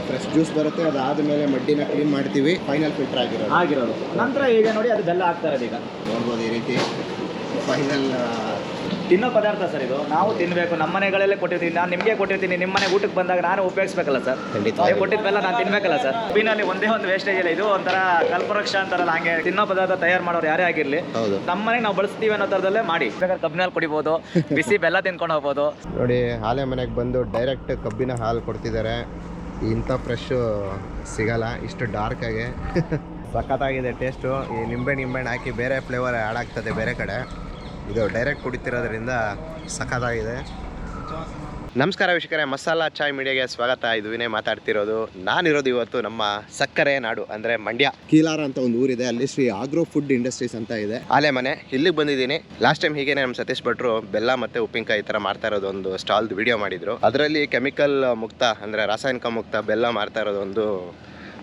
Fresh juice ಬರುತ್ತೆ, ಅದಾದಮೇಲೆ ಮಡ್ಡಿನ clean ಮಾಡ್ತೀವಿ, ಫೈನಲ್ ಫಿಲ್ಟರ್ ಆಗಿರೋದು. ನಂತರ ಈಗ ನೋಡಿ ಅದು ಬೆಲ್ಲ ಆಗ್ತಾ ಇರೋದು. ಈಗ ನೋಡ್ಬೋದು ಈ ರೀತಿ ಫೈನಲ್ ತಿನ್ನೋ ಪದಾರ್ಥ ಸರ್ ಇದು. ನಾವು ತಿನ್ನಬೇಕು, ನಮ್ಮ ಮನೆಗಳಲ್ಲೇ ಕೊಟ್ಟಿರ್ತೀನಿ. ನಾನು ನಿಮಗೆ ಕೊಟ್ಟಿರ್ತೀನಿ, ನಿಮ್ಮ ಮನೆಗೆ ಊಟಕ್ಕೆ ಬಂದಾಗ ನಾನು ಉಪಯೋಗಿಸ್ಬೇಕಲ್ಲ ಸರ್. ನೀವು ಕೊಟ್ಟಿದ್ದ ಬೆಲ್ಲ ನಾನು ತಿನ್ಬೇಕಲ್ಲ ಸರ್. ಕಬ್ಬಿನಲ್ಲಿ ಒಂದೇ ಒಂದು ವೇಸ್ಟೇಜ್ ಇಲ್ಲ. ಇದು ಒಂಥರ ಕಲ್ಪವೃಕ್ಷ ಅಂತಾರಲ್ಲ, ಹಂಗೆ ತಿನ್ನೋ ಪದಾರ್ಥ ತಯಾರು ಮಾಡೋರು ಯಾರೇ ಆಗಿರಲಿ ನಮ್ಮ ಮನೆಗೆ ನಾವು ಬಳಸ್ತೀವಿ ಅನ್ನೋ ಥರದಲ್ಲೇ ಮಾಡಿ. ಬೇಕಾದ್ರೆ ಕಬ್ಬಿನಲ್ಲಿ ಕುಡಿಬೋದು, ಬಿಸಿ ಬೆಲ್ಲ ತಿನ್ಕೊಂಡು ಹೋಗ್ಬೋದು. ನೋಡಿ, ಹಾಲೆ ಮನೆಗೆ ಬಂದು ಡೈರೆಕ್ಟ್ ಕಬ್ಬಿನ ಹಾಲು ಕೊಡ್ತಿದ್ದಾರೆ. ಇಂಥ ಫ್ರೆಶ್ಶು ಸಿಗಲ್ಲ ಇಷ್ಟು ಡಾರ್ಕಾಗಿ. ಸಖತ್ತಾಗಿದೆ ಟೇಸ್ಟು. ಈ ನಿಂಬೆಹಣ್ಣು ಹಾಕಿ ಬೇರೆ ಫ್ಲೇವರ್ ಆ್ಯಡ್ ಆಗ್ತದೆ ಬೇರೆ ಕಡೆ. ಇದು ಡೈರೆಕ್ಟ್ ಕುಡಿತಿರೋದ್ರಿಂದ ಸಖತ್ತಾಗಿದೆ. ನಮಸ್ಕಾರ ವೀಕ್ಷಕರೇ, ಮಸಾಲಾ ಚಾಯ್ ಮೀಡಿಯಾಗೆ ಸ್ವಾಗತ. ಇದು ವಿನಯ್ ಮಾತಾಡ್ತಿರೋದು. ನಾನಿರೋದು ಇವತ್ತು ನಮ್ಮ ಸಕ್ಕರೆ ನಾಡು ಅಂದರೆ ಮಂಡ್ಯ. ಕೀಲಾರ ಅಂತ ಒಂದು ಊರಿದೆ, ಅಲ್ಲಿ ಶ್ರೀ ಆಗ್ರೋ ಫುಡ್ ಇಂಡಸ್ಟ್ರೀಸ್ ಅಂತ ಇದೆ ಆಲೆ ಮನೆ. ಇಲ್ಲಿಗೆ ಬಂದಿದ್ದೀನಿ. ಲಾಸ್ಟ್ ಟೈಮ್ ಹೀಗೇನೆ ನಮ್ಮ ಸತೀಶ್ ಭಟ್ರು ಬೆಲ್ಲ ಮತ್ತು ಉಪ್ಪಿನಕಾಯಿ ಈ ಥರ ಮಾಡ್ತಾ ಇರೋದು ಒಂದು ಸ್ಟಾಲ್ದು ವಿಡಿಯೋ ಮಾಡಿದ್ರು. ಅದರಲ್ಲಿ ಕೆಮಿಕಲ್ ಮುಕ್ತ ಅಂದರೆ ರಾಸಾಯನಿಕ ಮುಕ್ತ ಬೆಲ್ಲ ಮಾಡ್ತಾ ಇರೋದು ಒಂದು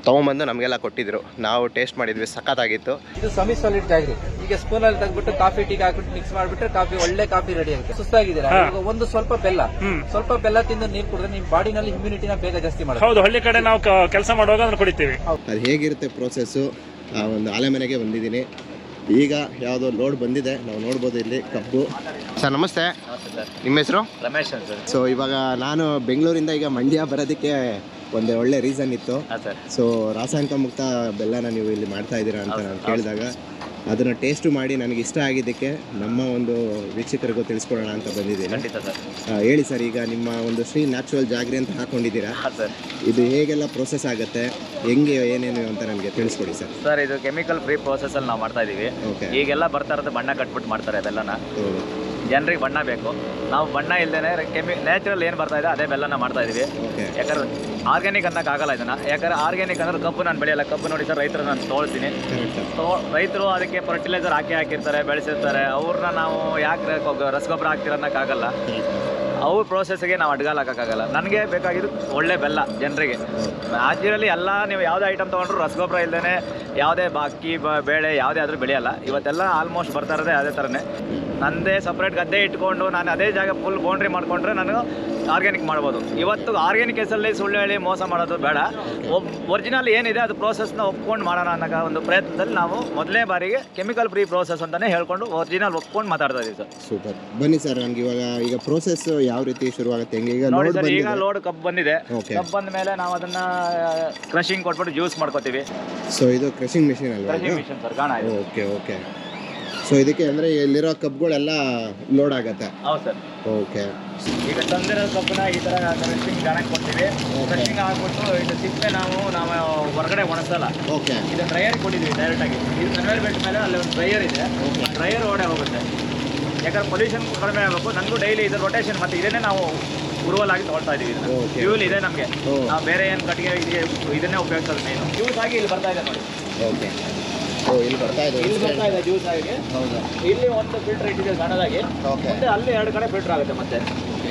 ತೊಗೊಂಬಂದು ನಮಗೆಲ್ಲ ಕೊಟ್ಟಿದ್ರು. ನಾವು ಟೇಸ್ಟ್ ಮಾಡಿದ್ವಿ, ಸಖತ್ತಾಗಿತ್ತು. ಇದು ಸೆಮಿ ಸಾಲಿಡ್ ಜಾಗರಿ. ಈಗ ಸ್ಪೂನ್ ಅಲ್ಲಿ ತೆಗೆದ್ಬಿಟ್ಟು ಕಾಫಿ ಟೀ ಹಾಕ್ಬಿಟ್ಟು ಮಿಕ್ಸ್ ಮಾಡ್ಬಿಟ್ರೆ ಕಾಫಿ ಒಳ್ಳೆ ಕಾಫಿ ರೆಡಿ ಆಗುತ್ತೆ. ಸುಸ್ತಾಗಿದ್ದೀರಾ, ಒಂದು ಸ್ವಲ್ಪ ಬೆಲ್ಲ ತಿಂದು ನೀರು ಕುಡಿದ್ರೆ ನಿಮ್ಮ ಬಾಡಿನಲ್ಲಿ ಇಮ್ಯುನಿಟಿನ ಬೇಗ ಜಾಸ್ತಿ ಮಾಡುತ್ತೆ. ಹೌದು, ಹಳ್ಳಿ ಕಡೆ ನಾವು ಕೆಲಸ ಮಾಡುವಾಗ ಅದನ್ನು ಕುಡಿತೀವಿ. ಅದು ಹೇಗಿರುತ್ತೆ ಪ್ರೋಸೆಸ್ಸು, ಒಂದು ಆಲೆ ಮನೆಗೆ ಬಂದಿದ್ದೀನಿ. ಈಗ ಯಾವುದೋ ಲೋಡ್ ಬಂದಿದೆ, ನಾವು ನೋಡ್ಬೋದು ಇಲ್ಲಿ ಕಬ್ಬು. ಸರ್ ನಮಸ್ತೆ, ನಿಮ್ಮ ಹೆಸರು? ರಮೇಶ್ ಸರ್. ಸೊ ಇವಾಗ ನಾನು ಬೆಂಗಳೂರಿಂದ ಈಗ ಮಂಡ್ಯ ಬರೋದಕ್ಕೆ ಒಂದು ಒಳ್ಳೆ ರೀಸನ್ ಇತ್ತು. ಸೊ ರಾಸಾಯನಿಕ ಮುಕ್ತ ಬೆಲ್ಲನ ನೀವು ಇಲ್ಲಿ ಮಾಡ್ತಾ ಇದ್ದೀರಾ ಅಂತ ನಾನು ಕೇಳಿದಾಗ ಅದನ್ನು ಟೇಸ್ಟು ಮಾಡಿ ನನಗೆ ಇಷ್ಟ ಆಗಿದ್ದಕ್ಕೆ ನಮ್ಮ ಒಂದು ವೀಕ್ಷಕರಿಗೂ ತಿಳಿಸ್ಕೊಡೋಣ ಅಂತ ಬಂದಿದ್ದೀನಿ. ಹೇಳಿ ಸರ್, ಈಗ ನಿಮ್ಮ ಒಂದು ಶ್ರೀ ನ್ಯಾಚುರಲ್ ಜಾಗರಿ ಅಂತ ಹಾಕೊಂಡಿದ್ದೀರಾ, ಇದು ಹೇಗೆಲ್ಲ ಪ್ರೋಸೆಸ್ ಆಗುತ್ತೆ, ಹೆಂಗೆ ಏನೇನು ಅಂತ ನನಗೆ ತಿಳಿಸ್ಕೊಡಿ ಸರ್. ಸರ್, ಇದು ಕೆಮಿಕಲ್ ಫ್ರೀ ಪ್ರೋಸೆಸ್ ಅಲ್ಲಿ ನಾವು ಮಾಡ್ತಾ ಇದೀವಿ. ಈಗೆಲ್ಲ ಬರ್ತಾ ಇರೋದು ಬಣ್ಣ ಕಟ್ಬಿಟ್ಟು ಮಾಡ್ತಾರೆ ಬೆಲ್ಲನ. ಜನರಿಗೆ ಬಣ್ಣ ಬೇಕು, ನಾವು ಬಣ್ಣ ಇಲ್ದೇನೆ ನ್ಯಾಚುರಲ್ ಏನು ಬರ್ತಾ ಇದೆ ಅದೇ ಬೆಲ್ಲನ ಮಾಡ್ತಾ ಇದೀವಿ. ಯಾಕಂದ್ರೆ ಆರ್ಗ್ಯಾನಿಕ್ ಅನ್ನಕ್ಕೆ ಆಗಲ್ಲ ಇದನ್ನ. ಯಾಕಂದ್ರೆ ಆರ್ಗ್ಯಾನಿಕ್ ಅಂದ್ರೆ ಕಬ್ಬು ನಾನು ಬೆಳೆಯಲ್ಲ. ಕಬ್ಬು ನೋಡಿ ಸರ್, ರೈತರು ನಾನು ತೋಳ್ತೀನಿ. ರೈತರು ಅದಕ್ಕೆ ಫರ್ಟಿಲೈಸರ್ ಹಾಕಿರ್ತಾರೆ, ಬೆಳೆಸಿರ್ತಾರೆ. ಅವ್ರನ್ನ ನಾವು ಯಾಕೆ ರಸಗೊಬ್ಬರ ಹಾಕ್ತಿರ ಅನ್ನೋಕ್ಕಾಗಲ್ಲ. ಅವ್ರ ಪ್ರೋಸೆಸ್ಗೆ ನಾವು ಅಡ್ಗಾಲ್ ಹಾಕೋಕ್ಕಾಗಲ್ಲ. ನನಗೆ ಬೇಕಾಗಿದ್ದು ಒಳ್ಳೆ ಬೆಲ್ಲ ಜನರಿಗೆ. ನ್ಯಾಚುರಲಿ ಎಲ್ಲ ನೀವು ಯಾವುದೇ ಐಟಮ್ ತೊಗೊಂಡ್ರು ರಸಗೊಬ್ಬರ ಇಲ್ಲದೇ ಯಾವುದೇ ಅಕ್ಕಿ ಬೇಳೆ ಯಾವುದೇ ಆದರೂ ಬೆಳೆಯಲ್ಲ. ಇವತ್ತೆಲ್ಲ ಆಲ್ಮೋಸ್ಟ್ ಬರ್ತಾ ಇರೋದೇ ಅದೇ ಥರನೇ. ನನ್ನದೇ ಸಪ್ರೇಟ್ ಗದ್ದೆ ಇಟ್ಕೊಂಡು ನಾನು ಅದೇ ಜಾಗ ಫುಲ್ ಬೌಂಡ್ರಿ ಮಾಡಿಕೊಂಡ್ರೆ ನಾನು ಆರ್ಗ್ಯಾನಿಕ್ ಮಾಡ್ಬೋದು. ಇವತ್ತು ಆರ್ಗ್ಯಾನಿಕ್ ಹೆಸರಲ್ಲಿ ಸುಳ್ಳು ಹೇಳಿ ಮೋಸ ಮಾಡೋದು ಬೇಡ. ಒರಿಜಿನಲ್ ಏನಿದೆ ಅದು ಪ್ರೋಸೆಸ್ನ ಒಪ್ಕೊಂಡು ಮಾಡೋಣ ಅನ್ನೋ ಒಂದು ಪ್ರಯತ್ನದಲ್ಲಿ ನಾವು ಮೊದಲನೇ ಬಾರಿಗೆ ಕೆಮಿಕಲ್ ಫ್ರೀ ಪ್ರೋಸೆಸ್ ಅಂತಲೇ ಹೇಳ್ಕೊಂಡು ಒರಿಜಿನಲ್ ಒಪ್ಕೊಂಡು ಮಾತಾಡ್ತಾ ಇದ್ದೀವಿ ಸರ್. ಸೂಪರ್. ಬನ್ನಿ ಸರ್, ನನಗೆ ಈಗ ಪ್ರೋಸೆಸ್ ಯಾವ ರೀತಿ ಶುರುವಾಗುತ್ತೆ, ಹೆಂಗೆ? ಈಗ ನೋಡಿ ಸರ್, ಈಗ ಲೋಡ್ ಕಬ್ಬು ಬಂದಿದೆ. ಕಬ್ಬು ಬಂದ ಮೇಲೆ ನಾವು ಅದನ್ನ ಕ್ರಷಿಂಗ್ ಕೊಟ್ಬಿಟ್ಟು ಜ್ಯೂಸ್ ಮಾಡ್ಕೋತೀವಿ. ಸೊ ಇದು ಕ್ರಷಿಂಗ್ ಮಿಷಿನ್ ಅಲ್ವಾ? ಕ್ರಷಿಂಗ್ ಮಿಷಿನ್ ಸರ್, ಗಾಣ. ಓಕೆ. ಸೊ ಇದಕ್ಕೆ ಅಂದರೆ ಇಲ್ಲಿರೋ ಕಬ್ಗಳೆಲ್ಲ ಲೋಡ್ ಆಗುತ್ತೆ? ಹೌದು ಸರ್. ಓಕೆ. ಈಗ ತಂದಿರೋ ಕಬ್ಬನ್ನ ಈ ಥರ ಕ್ರಷಿಂಗ್ ಗಾಣಕ್ಕೆ ಕೊಡ್ತೀವಿ. ಕ್ರಷಿಂಗ್ ಆಗ್ಬಿಟ್ಟು ಇದು ಸಿಪ್ಪೆ ನಾವು ಹೊರಗಡೆ ಒಣಸಲ್ಲ. ಓಕೆ. ಇದು ಡ್ರೈಯರ್ ಕೊಟ್ಟಿದ್ದೀವಿ ಡೈರೆಕ್ಟಾಗಿ. ಇದು ಕನ್ವೇರ್ ಬೆಲ್ಟ್ ಮೇಲೆ ಅಲ್ಲಿ ಒಂದು ಡ್ರೈಯರ್ ಇದೆ. ಡ್ರೈಯರ್ ಓಡೆ ಹೋಗುತ್ತೆ. ಯಾಕಂದ್ರೆ ಪೊಲ್ಯೂಷನ್ ಕಡಿಮೆ ಆಗಬೇಕು. ನನಗೂ ಡೈಲಿ ಇದು ರೊಟೇಷನ್ ಮತ್ತು ಇದನ್ನೇ ನಾವು ಉರುವಲಾಗಿ ತೊಗೊಳ್ತಾ ಇದೀವಿ. ಫ್ಯೂಲ್ ಇದೆ ನಮಗೆ. ನಾವು ಬೇರೆ ಏನು ಕಟ್ಟಿಗೆ ಇದನ್ನೇ ಉಪಯೋಗಿಸೋದು ಮೇನು. ಜ್ಯೂಸ್ ಆಗಿ ಇಲ್ಲಿ ಬರ್ತಾ ಇದೆ ನೋಡಿ. ಓಕೆ. ಇಲ್ಲಿ ಬರ್ತಾ ಇದೆ ಜ್ಯೂಸ್ ಆಗಿ. ಹೌದು. ಇಲ್ಲಿ ಒಂದು ಫಿಲ್ಟರ್ ಇಟ್ಟಿದೆ ಸಣ್ಣದಾಗಿ. ಮತ್ತೆ ಅಲ್ಲಿ 2 ಕಡೆ ಫಿಲ್ಟರ್ ಆಗುತ್ತೆ. ಮತ್ತೆ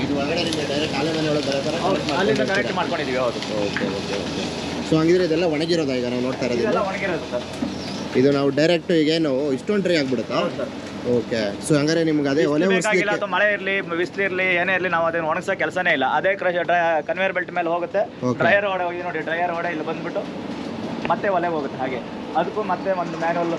ಇದು ಒಳಗಡೆ ನಿಮಗೆ ಡೈರೆಕ್ಟ್ ಆಲೆ ಮನೆ ಒಳಗೆ ಬರೋದು? ಅಲ್ಲಿಂದ ಕನೆಕ್ಟ್ ಮಾಡ್ಕೊಂಡಿದ್ದೀವಿ. ಹೌದು. ಓಕೆ. ಸೊ ಹಂಗಿದ್ರೆ ಇದೆಲ್ಲ ಒಣಗಿರೋದಾ? ಈಗ ನಾವು ನೋಡ್ತಾ ಇರೋದು ಇದೆಲ್ಲ ಒಣಗಿರೋದು ಸರ್. ಇದು ನಾವು ಡೈರೆಕ್ಟ್ ಈಗೇನು ಇಷ್ಟೊಂದು ಡ್ರೈ ಆಗ್ಬಿಡುತ್ತಾ? ಓಕೆ. ಸೊ ಹಂಗಾರೆ ನಿಮ್ಗೆ ಅದೇ ಒಲೆ ಬೇಕಾಗಿಲ್ಲ, ಅಥವಾ ಮಳೆ ಇರಲಿ ಬಿಸಿಲು ಇರಲಿ ಏನೇ ಇರಲಿ ನಾವು ಅದನ್ನು ಒಣಗಿಸೋ ಕೆಲಸನೇ ಇಲ್ಲ. ಅದೇ ಕನ್ವೇರ್ ಬೆಲ್ಟ್ ಮೇಲೆ ಹೋಗುತ್ತೆ. ಡ್ರೈಯರ್ ಓಡೆ ಹೋಗಿ ನೋಡಿ, ಡ್ರೈಯರ್ ಓಡೆ ಇಲ್ಲಿ ಬಂದ್ಬಿಟ್ಟು ಮತ್ತೆ ಒಲೆ ಹೋಗುತ್ತೆ. ಹಾಗೆ ಅದಕ್ಕೂ ಮತ್ತೆ ಒಂದು ಮ್ಯಾನುವಲ್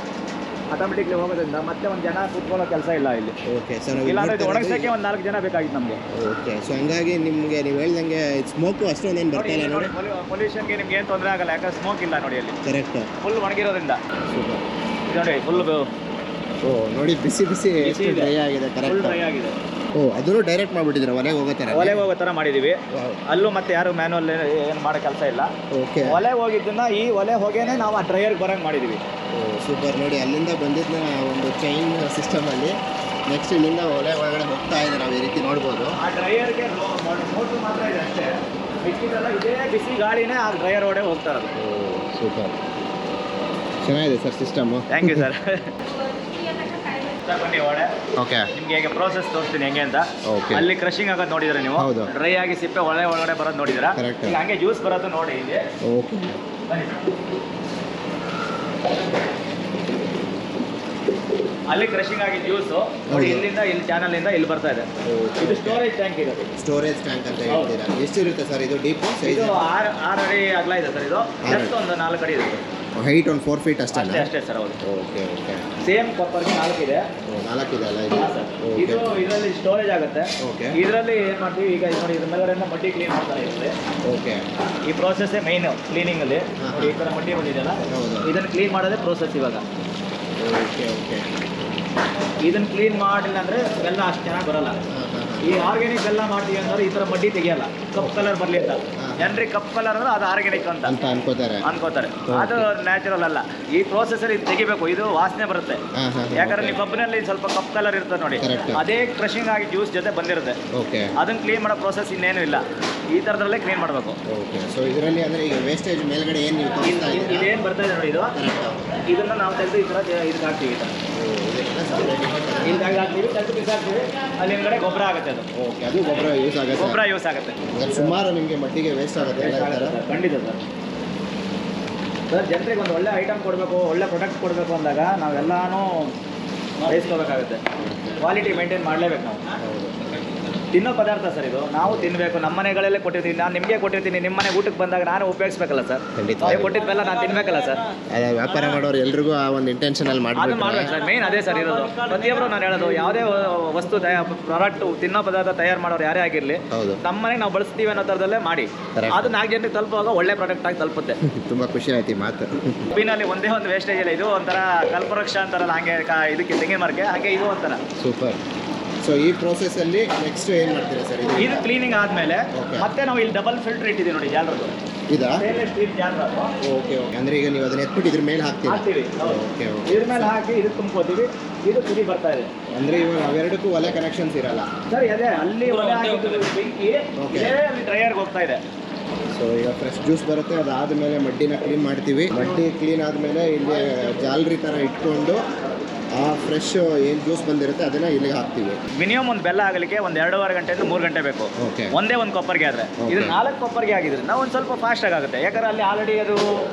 ಆಟೋಮೆಟಿಕ್ಲಿ ಹೋಗೋದ್ರಿಂದ ಮತ್ತೆ ಒಂದು ಜನ ಕೂತ್ಕೊಳ್ಳೋ ಕೆಲಸ ಇಲ್ಲ ಇಲ್ಲಿ. Okay sir. ಇಲ್ಲಾಂದ್ರೆ ಇದು ಒಣಗಿಸೋಕ್ಕೆ ಒಂದು 4 ಜನ ಬೇಕಾಗಿತ್ತು ನಮಗೆ. ಓಕೆ. ಸೊ ಹಂಗಾಗಿ ನಿಮಗೆ ನೀವು ಹೇಳ್ದಂಗೆ ಸ್ಮೋಕು ಅಷ್ಟೊಂದೇನು ಬರ್ತಾ ಇಲ್ಲ ನೋಡಿ. ಪೊಲ್ಯೂಷನ್ಗೆ ನಿಮ್ಗೆ ಏನು ತೊಂದರೆ ಆಗಲ್ಲ, ಯಾಕಂದ್ರೆ ಸ್ಮೋಕ್ ಇಲ್ಲ ನೋಡಿ ಅಲ್ಲಿ. ಕರೆಕ್ಟ್. ಫುಲ್ ಒಣಗಿರೋದ್ರಿಂದ. ಸೂಪರ್. ನೋಡಿ ಫುಲ್. ನೋಡಿ ಬಿಸಿ ಡ್ರೈ ಆಗಿದೆ. ಕರೆಕ್ಟ್ ಡ್ರೈ ಆಗಿದೆ. ಅದನ್ನು ಡೈರೆಕ್ಟ್ ಮಾಡಿಬಿಟ್ಟಿದ್ರೆ ಒಲೆಗೆ ಹೋಗೋ ಥರ ಮಾಡಿದ್ದೀವಿ. ಅಲ್ಲೂ ಮತ್ತೆ ಯಾರು ಮ್ಯಾನುವಲ್ ಏನು ಮಾಡೋ ಕೆಲಸ ಇಲ್ಲ. ಓಕೆ. ಒಲೆ ಹೋಗಿದ್ದನ್ನ ಈ ಒಲೆ ಹೋಗೇನೆ ನಾವು ಆ ಡ್ರೈಯರ್ಗೆ ಬರೋಂಗೆ ಮಾಡಿದ್ದೀವಿ. ಸೂಪರ್. ನೋಡಿ, ಅಲ್ಲಿಂದ ಬಂದಿದ್ದ ಒಂದು ಚೈನ್ ಸಿಸ್ಟಮಲ್ಲಿ ನೆಕ್ಸ್ಟ್ ಇಲ್ಲಿಂದ ಒಲೆ ಒಳಗಡೆ ಹೋಗ್ತಾ ಇದೆ. ನಾವು ಈ ರೀತಿ ನೋಡ್ಬೋದು. ಆ ಡ್ರೈಯರ್ಗೆ ಮೋಟ್ರ್ ಮಾತ್ರ ಇದೆ ಅಷ್ಟೇ. ಬಿಸಿದೆಲ್ಲ ಇದೇ ಬಿಸಿ ಗಾಳಿನೇ ಆ ಡ್ರೈಯರ್ ಒಡೆ ಹೋಗ್ತಾ ಇರೋದು. ಸೂಪರ್. ಚೆನ್ನಾಗಿದೆ sir system. Thank you sir. ಬನ್ನಿ ಒಡೆ. ಓಕೆ. ನಿಮ್ಗೆ ಹೇಗೆ ಪ್ರೋಸೆಸ್ ತೋರಿಸ್ತೀನಿ ಹೆಂಗೆ ಅಂತ. ಓಕೆ. ಅಲ್ಲಿ ಕ್ರಷಿಂಗ್ ಆಗೋದು ನೋಡಿದ್ರೆ ನೀವು. ಡ್ರೈ ಆಗಿ ಸಿಪ್ಪೆ ಒಳಗಡೆ ಬರೋದು ನೋಡಿದ್ರೆ. ಈಗ ಹಂಗೆ ಜ್ಯೂಸ್ ಬರೋದು ನೋಡಿ ಇಲ್ಲಿ. ಓಕೆ. ಅಲ್ಲಿ ಕ್ರಶಿಂಗ್ ಆಗಿ ಜ್ಯೂಸ್ ನೋಡಿ ಇಲ್ಲಿಂದ ಇಲ್ಲಿ ಚಾನಲ್ ಇಂದ ಇಲ್ಲಿ ಬರ್ತಾ ಇದೆ. ಇದು ಸ್ಟೋರೇಜ್ ಟ್ಯಾಂಕ್ ಇದೆ. ಸ್ಟೋರೇಜ್ ಟ್ಯಾಂಕ್ ಅಂತ ಹೇಳ್ತೀರಾ. ಎಷ್ಟಿರುತ್ತೆ ಸರ್ ಇದು ಡೀಪ್ ಸೈಜ್? ಇದು 6 ಅಡಿ ಅಗಲ ಇದೆ ಸರ್. ಇದು ಜಸ್ಟ್ ಒಂದು 4 ಅಡಿ ಇದೆ. ಹೈಟ್ ಒಂದು 4 ಫೀಟ್ ಅಷ್ಟೇ ಅಷ್ಟೇ ಸರ್. ಹೌದು. Okay okay. ಸೇಮ್ ಕಾಪರ್ಗೆ 4 ಇದೆ. 4 ಇದೆ ಅಲ್ಲ ಇದು? ಇದು ಇದರಲ್ಲಿ ಸ್ಟೋರೇಜ್ ಆಗುತ್ತೆ. ಓಕೆ. ಇದರಲ್ಲಿ ಏನು ಮಾಡ್ತೀವಿ ಈಗ ನೋಡಿ ಇದ್ರ ಮೇಲೆಲ್ಲ ಮಡ್ಡಿ ಕ್ಲೀನ್ ಮಾಡ್ತಾರೆ ಇರುತ್ತೆ. ಓಕೆ. ಈ ಪ್ರೋಸೆಸ್ಸೇ ಮೈನ್ ಕ್ಲೀನಿಂಗ್ ಅಲ್ಲಿ. ನೋಡಿ ಈ ಥರ ಮಡ್ಡಿ ಬಂದಿದೆಯಲ್ಲ, ಇದನ್ನು ಕ್ಲೀನ್ ಮಾಡೋದೇ ಪ್ರೋಸೆಸ್ ಇವಾಗ. Okay okay. ಇದನ್ನು ಕ್ಲೀನ್ ಮಾಡಿಲ್ಲ ಅಂದರೆ ಬೆಲ್ಲ ಅಷ್ಟು ಚೆನ್ನಾಗಿ ಬರಲ್ಲ. ಈ ಆರ್ಗ್ಯಾನಿಕ್ ಬೆಲ್ಲ ಮಾಡ್ತೀವಿ ಅಂದ್ರೆ ಈ ಥರ ಮಡ್ಡಿ ತೆಗಿಯಲ್ಲ, ಕಪ್ ಕಲರ್ ಬರಲಿ ಅಂತ. ಜನರಿಗೆ ಕಪ್ ಕಲರ್ ಅಂದ್ರೆ ಅದು ಆರ್ಗ್ಯಾನಿಕ್ ಅಂತ ಅನ್ಕೋತಾರೆ. ಅದು ನ್ಯಾಚುರಲ್ ಅಲ್ಲ. ಈ ಪ್ರೋಸೆಸಲ್ಲಿ ಇದು ತೆಗಿಬೇಕು, ಇದು ವಾಸನೆ ಬರುತ್ತೆ. ಯಾಕಂದ್ರೆ ನೀವು ಕಬ್ಬಿನಲ್ಲಿ ಸ್ವಲ್ಪ ಕಪ್ ಕಲರ್ ಇರ್ತದೆ ನೋಡಿ, ಅದೇ ಕ್ರಶಿಂಗ್ ಆಗಿ ಜ್ಯೂಸ್ ಜೊತೆ ಬಂದಿರುತ್ತೆ. ಅದನ್ನ ಕ್ಲೀನ್ ಮಾಡೋ ಪ್ರೋಸೆಸ್ ಇನ್ನೇನು ಇಲ್ಲ, ಈ ಥರದಲ್ಲೇ ಕ್ಲೀನ್ ಮಾಡಬೇಕು. ಸೊ ಇದರಲ್ಲಿ ಅಂದರೆ ಈಗ ವೇಸ್ಟೇಜ್ ಮೇಲ್ಗಡೆ ಏನು ನೀವು ಇದೇನು ಬರ್ತಾ ಇದೆ ನೋಡಿ, ಇದನ್ನು ನಾವು ತೆಗೆದು ಈ ಥರ ಇದಕ್ಕೆ ಹಾಕ್ತೀವಿ. ಇದಾಗಿ ಹಾಕ್ತೀವಿ, ತೆಗೆದು ಬಿಸಾಕ್ತೀವಿ. ಅಲ್ಲಿ ಹಿಂದ್ಗಡೆ ಗೊಬ್ಬರ ಆಗುತ್ತೆ. ಅದು ಓಕೆ. ಅದು ಗೊಬ್ಬರ ಯೂಸ್ ಆಗುತ್ತೆ. ಸುಮಾರು ನಿಮಗೆ ಮಟ್ಟಿಗೆ ವೇಸ್ಟ್ ಆಗುತ್ತೆ. ಖಂಡಿತ ಸರ್. ಸರ್ ಜನರಿಗೆ ಒಂದು ಒಳ್ಳೆ ಐಟಮ್ ಕೊಡಬೇಕು, ಒಳ್ಳೆ ಪ್ರಾಡಕ್ಟ್ ಕೊಡಬೇಕು ಅಂದಾಗ ನಾವೆಲ್ಲನೂ ಬಯಸ್ಕೋಬೇಕಾಗುತ್ತೆ. ಕ್ವಾಲಿಟಿ ಮೇಂಟೈನ್ ಮಾಡಲೇಬೇಕು ನಾವು. ತಿನ್ನೋ ಪದಾರ್ಥ ಸರ್ ಇದು, ನಾವು ತಿನ್ನಬೇಕು. ನಮ್ಮ ಮನೆಗಳಲ್ಲೇ ಕೊಟ್ಟಿರ್ತೀನಿ, ನಾನು ನಿಮಗೆ ಕೊಟ್ಟಿರ್ತೀನಿ. ನಿಮ್ಮ ಮನೆಗೆ ಊಟಕ್ಕೆ ಬಂದಾಗ ನಾನು ಉಪಯೋಗಿಸ್ಬೇಕಲ್ಲ ಸರ್. ಕೊಟ್ಟಿದ್ದೆಲ್ಲ ನಾನು ತಿನ್ಬೇಕಲ್ಲ ಸರ್. ವ್ಯಾಪಾರ ಮಾಡೋರು ಎಲ್ರಿಗೂ ಆ ಒಂದು ಇಂಟೆನ್ಷನಲ್ಲಿ ಅದು ಮಾಡ್ಬೇಕು ಸರ್. ಮೇನ್ ಅದೇ ಸರ್ ಇರೋದು. ಪ್ರತಿಯೊಬ್ಬರು ನಾನು ಹೇಳೋದು, ಯಾವುದೇ ವಸ್ತು ಪ್ರಾಡಕ್ಟ್ ತಿನ್ನೋ ಪದಾರ್ಥ ತಯಾರು ಮಾಡೋರು ಯಾರೇ ಆಗಿರಲಿ, ನಮ್ಮ ಮನೆಗೆ ನಾವು ಬಳಸ್ತೀವಿ ಅನ್ನೋ ಥರದಲ್ಲೇ ಮಾಡಿ. ಅದು 4 ಜನರಿಗೆ ತಲುಪುವಾಗ ಒಳ್ಳೆ ಪ್ರಾಡಕ್ಟ್ ಆಗಿ ತಲುಪುತ್ತೆ. ತುಂಬ ಖುಷಿ ಆಯ್ತು ಈ ಮಾತು. ಕಬ್ಬಿನಲ್ಲಿ ಒಂದೇ ಒಂದು ವೇಸ್ಟೇಜ್ ಇಲ್ಲ. ಇದು ಒಂಥರ ಕಲ್ಪವೃಕ್ಷ ಅಂತಾರಲ್ಲ, ಹಾಗೆ ಇದಕ್ಕೆ ತೆಂಗಿನ ಮರಕ್ಕೆ ಹಾಗೆ ಇದು ಒಂಥರ ಸೂಪರ್. ಸೊ ಈ ಪ್ರೋಸೆಸ್ಸಲ್ಲಿ ನೆಕ್ಸ್ಟ್ ಏನು ಮಾಡ್ತೀರಾ ಸರ್? ಇದು ಕ್ಲೀನಿಂಗ್ ಆದಮೇಲೆ ಮತ್ತೆ ನಾವು ಇಲ್ಲಿ ಡಬಲ್ ಫಿಲ್ಟರ್ ಇಟ್ಟಿದ್ದೀವಿ ನೋಡಿ, ಜಾಲರದ್ದು. ಇದಾ? ಸ್ಟೀಲ್ ಜಾಲರದ್ದು. Okay okay. ಅಂದರೆ ಈಗ ನೀವು ಅದನ್ನ ಎತ್ಬಿಟ್ಟು ಇದ್ರ ಮೇಲೆ ಹಾಕ್ತೀವಿ. Okay okay. ಇದ್ರ ಮೇಲೆ ಹಾಕಿ ಇದು ತುಂಬ್ಕೋತೀವಿ. ಇದು ಕುದಿ ಬರ್ತಾ ಇದೆ. ಅಂದರೆ ಇವಾಗ ಅವೆರಡಕ್ಕೂ ಒಲೆ ಕನೆಕ್ಷನ್ಸ್ ಇರಲ್ಲ ಸರ್? ಅದೇ ಅಲ್ಲಿ ಒಲೆ ಹಾಕಿದ್ದು ಬೆಂಕಿ ಅಲ್ಲಿ ಡ್ರೈಯರ್ಗೆ ಹೋಗ್ತಾ ಇದೆ. ಸೊ ಈಗ ಫ್ರೆಶ್ ಜ್ಯೂಸ್ ಬರುತ್ತೆ, ಅದಾದಮೇಲೆ ಮಡ್ಡಿನ ಕ್ಲೀನ್ ಮಾಡ್ತೀವಿ. ಮಡ್ಡಿ ಕ್ಲೀನ್ ಆದಮೇಲೆ ಇಲ್ಲಿ ಜಾಲರಿ ಥರ ಇಟ್ಕೊಂಡು ಆ ಫ್ರೆಶ್ ಏನು ಜ್ಯೂಸ್ ಬಂದಿರುತ್ತೆ ಅದನ್ನ ಇಲ್ಲಿಗೆ ಹಾಕ್ತೀವಿ. ಮಿನಿಮಮ್ ಒಂದು ಬೆಲ್ಲ ಆಗಲಿಕ್ಕೆ ಒಂದು 2.5 ಗಂಟೆಯಿಂದ 3 ಗಂಟೆ ಬೇಕು. ಒಂದೇ ಒಂದು ಕೊಪ್ಪರಿಗೆ ಆದರೆ. ಇದು 4 ಕೊಪ್ಪರಿಗೆ ಆಗಿದ್ರೆ ನಾವು ಒಂದು ಸ್ವಲ್ಪ ಫಾಸ್ಟಾಗಿ ಆಗುತ್ತೆ. ಯಾಕಂದ್ರೆ ಅಲ್ಲಿ ಆಲ್ರೆಡಿ ಅದು